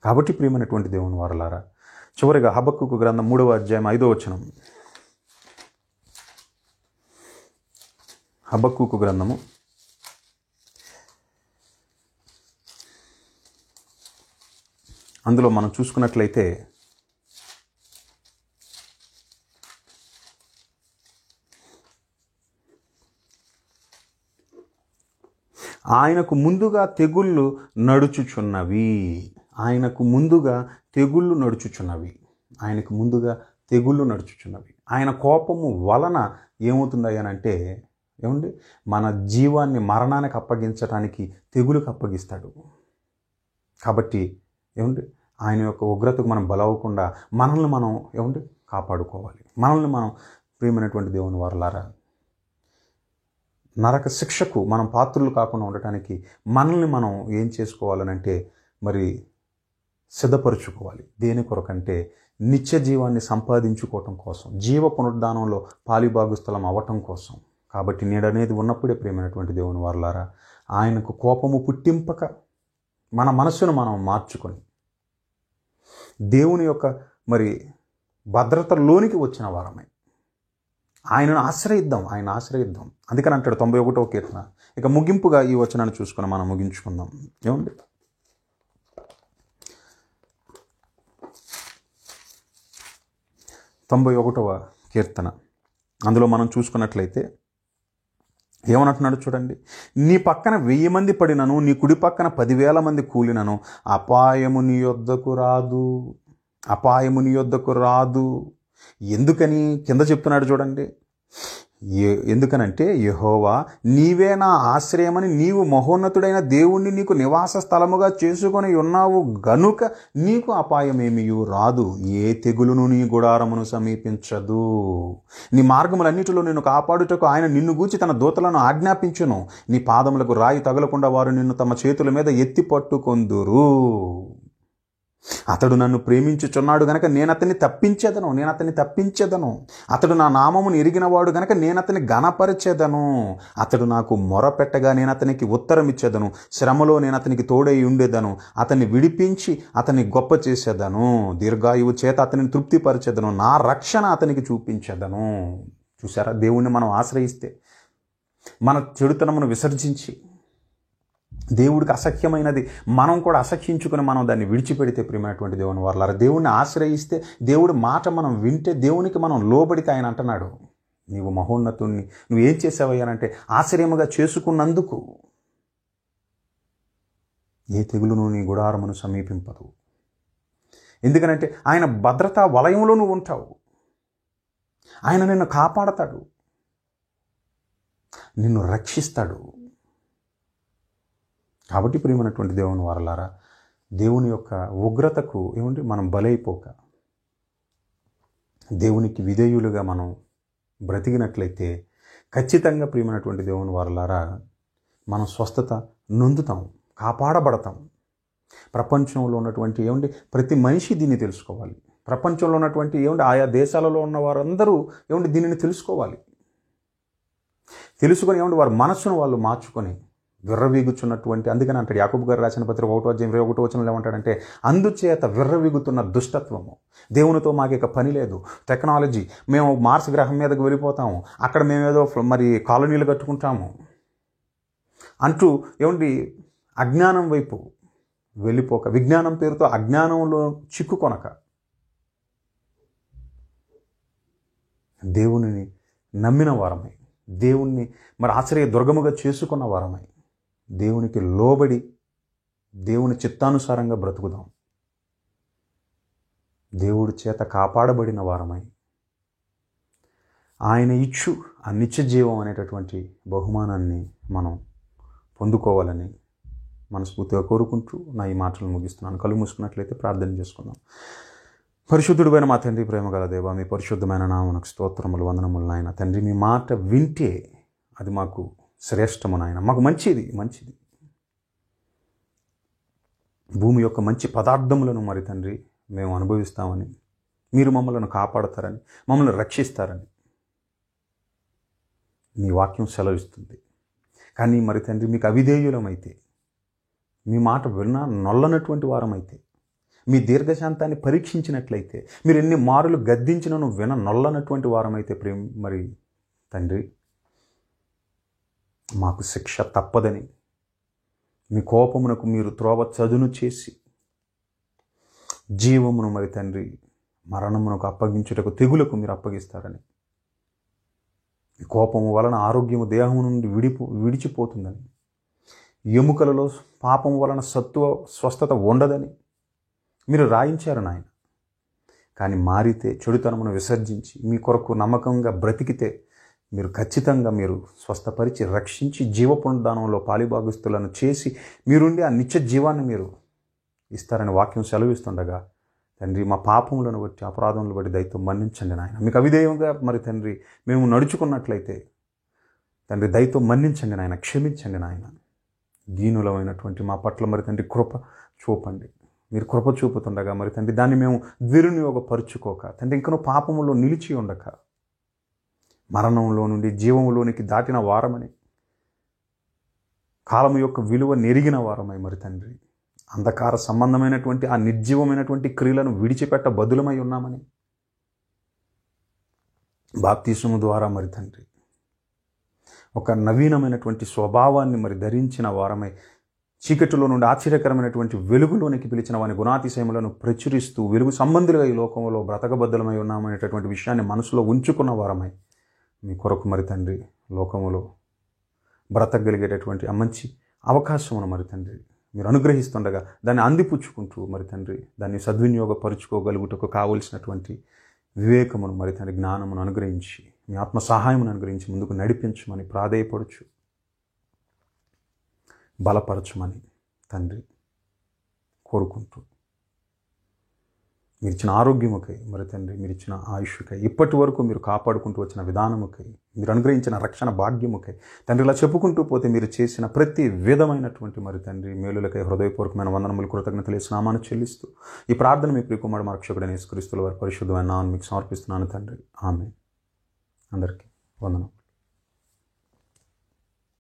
కాబట్టి ప్రియమైనటువంటి దేవుని వారలారా, చివరిగా హబక్కూకు గ్రంథం 3వ అధ్యాయం 5వ వచనం. హబక్కూకు గ్రంథము అందులో మనం చూసుకున్నట్లయితే ఆయనకు ముందుగా తెగుళ్ళు నడుచుచున్నవి. ఆయన కోపము వలన ఏమవుతుందయ్యానంటే మన జీవాన్ని మరణానికి అప్పగించడానికి తెగులుకు అప్పగిస్తాడు. కాబట్టి ఆయన యొక్క ఉగ్రతకు మనం బలవకుండా మనల్ని మనం కాపాడుకోవాలి. మనల్ని మనం ప్రియమైనటువంటి దేవుని వారలారా, నరక శిక్షకు మనం పాత్రులు కాకుండా ఉండటానికి మనల్ని మనం ఏం చేసుకోవాలనంటే మరి సిద్ధపరుచుకోవాలి. దేని కొరకంటే నిత్య జీవాన్ని సంపాదించుకోవటం కోసం, జీవ పునరుద్ధానంలో పాలిభాగస్థలం అవ్వటం కోసం. కాబట్టి నీడనేది ఉన్నప్పుడే ప్రియమైనటువంటి దేవుని వారలారా, ఆయనకు కోపము పుట్టింపక మన మనస్సును మనం మార్చుకొని దేవుని యొక్క మరి భద్రతలోనికి వచ్చిన వారమై ఆయనను ఆశ్రయిద్దాం. అందుకని అంటాడు 91వ కీర్తన. ఇక ముగింపుగా ఈ వచనాన్ని చూసుకుని మనం ముగించుకుందాం. 91వ కీర్తన అందులో మనం చూసుకున్నట్లయితే ఏమనంటున్నాడు చూడండి. నీ పక్కన 1000 మంది పడినను, నీ కుడి పక్కన 10,000 మంది కూలినను, అపాయము నీ యొద్దకు రాదు. ఎందుకని కింద చెప్తున్నాడు చూడండి. ఎందుకనంటే యెహోవా నీవే నా ఆశ్రయమని నీవు మహోన్నతుడైన దేవుణ్ణి నీకు నివాస స్థలముగా చేసుకొని ఉన్నావు గనుక నీకు అపాయమేమియు రాదు, ఏ తెగులును నీ గుడారమును సమీపించదు. నీ మార్గములన్నిటిలో నిన్ను కాపాడుటకు ఆయన నిన్ను గూర్చి తన దూతలను ఆజ్ఞాపించును. నీ పాదములకు రాయి తగలకుండా వారు నిన్ను తమ చేతుల మీద ఎత్తి పట్టుకొందురు. అతడు నన్ను ప్రేమించుచున్నాడు గనక నేను అతన్ని తప్పించేదను. అతడు నా నామమును ఎరిగినవాడు గనక నేను అతన్ని ఘనపరిచేదను. అతడు నాకు మొరపెట్టగా నేను అతనికి ఉత్తరం ఇచ్చేదను. శ్రమలో నేను అతనికి తోడై ఉండేదను. అతన్ని విడిపించి అతన్ని గొప్ప చేసేదను. దీర్ఘాయువు చేత అతనిని తృప్తిపరిచేదను. నా రక్షణ అతనికి చూపించేదను. చూసారా, దేవుణ్ణి మనం ఆశ్రయిస్తే, మన చెడుతనమును విసర్జించి, దేవుడికి అసఖ్యమైనది మనం కూడా అసఖ్యించుకుని మనం దాన్ని విడిచిపెడితే, ప్రియమైనటువంటి దేవుని వారలారా, దేవుణ్ణి ఆశ్రయిస్తే, దేవుడి మాట మనం వింటే, దేవునికి మనం లోబడితే ఆయన అంటున్నాడు, నీవు మహోన్నతుణ్ణి, నువ్వేం చేసావయ్యానంటే ఆశ్రయముగా చేసుకున్నందుకు ఏ తెగులును నీ గుడారమును సమీపింపదు. ఎందుకనంటే ఆయన భద్రతా వలయంలో నువ్వు ఉంటావు. ఆయన నిన్ను కాపాడతాడు, నిన్ను రక్షిస్తాడు. కాబట్టి ప్రియమైనటువంటి దేవుని వారలారా, దేవుని యొక్క ఉగ్రతకు మనం బలైపోక దేవునికి విధేయులుగా మనం బ్రతికినట్లయితే ఖచ్చితంగా ప్రియమైనటువంటి దేవుని వారలారా మనం స్వస్థత నొందుతాం, కాపాడబడతాం. ప్రపంచంలో ఉన్నటువంటి ప్రతి మనిషి దీన్ని తెలుసుకోవాలి. ప్రపంచంలో ఉన్నటువంటి ఆయా దేశాలలో ఉన్న వారందరూ దీనిని తెలుసుకోవాలి. తెలుసుకొని వారి మనస్సును వాళ్ళు మార్చుకొని విర్రవీగుచున్నటువంటి, అందుకని అంటాడు యాకోబు గారు రాసిన పత్రిక 1:21 ఏమంటాడంటే, అందుచేత విర్రవీగుతున్న దుష్టత్వము, దేవునితో మాకు ఇక పని లేదు, టెక్నాలజీ, మేము మార్స్ గ్రహం మీదకి వెళ్ళిపోతాము, అక్కడ మేమేదో మరి కాలనీలు కట్టుకుంటాము అంటూ అజ్ఞానం వైపు వెళ్ళిపోక, విజ్ఞానం పేరుతో అజ్ఞానంలో చిక్కుకొనక, దేవునిని నమ్మిన వారమై, దేవుణ్ణి మరి ఆశ్రయ దుర్గముగా చేసుకున్న వారమై, దేవునికి లోబడి దేవుని చిత్తానుసారంగా బ్రతుకుదాం. దేవుడి చేత కాపాడబడిన వారమై ఆయన ఇచ్చు ఆ నిత్య జీవం అనేటటువంటి బహుమానాన్ని మనం పొందుకోవాలని మనస్ఫూర్తిగా కోరుకుంటూ నా ఈ మాటలు ముగిస్తున్నాను. కళ్ళు మూసుకున్నట్లయితే ప్రార్థన చేసుకుందాం. పరిశుద్ధుడైన మా తండ్రి, ప్రేమగల దేవా, మీ పరిశుద్ధమైన నామమునకు స్తోత్రములు, వందనములు నాయన. తండ్రి, మీ మాట వింటే అది మాకు శ్రేష్టము నాయన, మాకు మంచిది. భూమి యొక్క మంచి పదార్థములను మరి తండ్రి మేము అనుభవిస్తామని, మీరు మమ్మల్ని కాపాడతారని, మమ్మల్ని రక్షిస్తారని మీ వాక్యం సెలవిస్తుంది. కానీ మరి తండ్రి, మీకు అవిధేయులమైతే, మీ మాట విన్నా నొల్లనటువంటి వారమైతే, మీ దీర్ఘశాంతాన్ని పరీక్షించినట్లయితే, మీరు ఎన్ని మారులు గద్దించినను నొల్లనటువంటి వారమైతే మరి తండ్రి, మాకు శిక్ష తప్పదని, మీ కోపమునకు మీరు త్రోవ చదును చేసి జీవమును మరి తండ్రి మరణమునకు అప్పగించుటకు, తెగులకు మీరు అప్పగిస్తారని, మీ కోపము వలన ఆరోగ్యము దేహము నుండి విడిచిపోతుందని, ఎముకలలో పాపము వలన స్వస్థత ఉండదని మీరు రాయించారు నాయన. కానీ మారితే, చెడుతనమును విసర్జించి మీ కొరకు నమ్మకంగా బ్రతికితే, మీరు ఖచ్చితంగా మీరు స్వస్థపరిచి, రక్షించి, జీవపునరుద్ధానంలో పాలిభాగస్తులను చేసి మీరుండి ఆ నిత్య జీవాన్ని మీరు ఇస్తారని వాక్యం సెలవిస్తుండగా, తండ్రి, మా పాపములను బట్టి, అపరాధములను బట్టి దయతో మన్నించండి నాయన. మీకు అవిధేయంగా మరి తండ్రి మేము నడుచుకున్నట్లయితే తండ్రి దయతో మన్నించండి నాయన, క్షమించండి నాయన. దీనులమైనటువంటి మా పట్ల మరి తండ్రి కృప చూపండి. మీరు కృప చూపుతుండగా మరి తండ్రి దాన్ని మేము దుర్వినియోగపరుచుకోక, తండ్రి ఇంకనూ పాపములో నిలిచి ఉండక, మరణంలో నుండి జీవములోనికి దాటిన వారమని, కాలము యొక్క విలువ నెరిగిన వారమై మరి తండ్రి అంధకార సంబంధమైనటువంటి ఆ నిర్జీవమైనటువంటి క్రియలను విడిచిపెట్ట బదులమై ఉన్నామని, బాప్తిస్మము ద్వారా మరి తండ్రి ఒక నవీనమైనటువంటి స్వభావాన్ని మరి ధరించిన వారమై, చీకటిలో నుండి ఆశ్చర్యకరమైనటువంటి వెలుగులోనికి పిలిచిన వాని గుణాతిశయములను ప్రచురిస్తూ వెలుగు సంబంధులుగా ఈ లోకంలో బ్రతకబద్దలమై ఉన్నామనేటటువంటి విషయాన్ని మనసులో ఉంచుకున్న వారమై, మీ కొరకు మరి తండ్రి లోకములో బ్రతకగలిగేటటువంటి ఆ మంచి అవకాశమును మరి తండ్రి మీరు అనుగ్రహిస్తుండగా దాన్ని అందిపుచ్చుకుంటూ మరి తండ్రి దాన్ని సద్వినియోగపరుచుకోగలుగుటకు కావలసినటువంటి వివేకమును మరి తండ్రి జ్ఞానమును అనుగ్రహించి, మీ ఆత్మ సహాయమును అనుగ్రహించి ముందుకు నడిపించమని ప్రాధేయపడుచు, బలపరచమని తండ్రి కోరుకుంటూ, మీరు ఇచ్చిన ఆరోగ్యముకై మరి తండ్రి, మీరు ఇచ్చిన ఆయుష్కై, ఇప్పటి వరకు మీరు కాపాడుకుంటూ వచ్చిన విధానముకై, మీరు అనుగ్రహించిన రక్షణ భాగ్యముకై తండ్రి, ఇలా చెప్పుకుంటూ పోతే మీరు చేసిన ప్రతి విధమైనటువంటి మరి తండ్రి మేలులకై హృదయపూర్వకమైన వందనములు, కృతజ్ఞతలు నామాన్ని చెల్లిస్తూ ఈ ప్రార్థన మీ ప్రియకుమారుడు మా రక్షకుడైన యేసుక్రీస్తుల వారి పరిశుద్ధమైన నామమున మీకు సమర్పిస్తున్నాను తండ్రి. ఆమేన్. అందరికీ వందనం.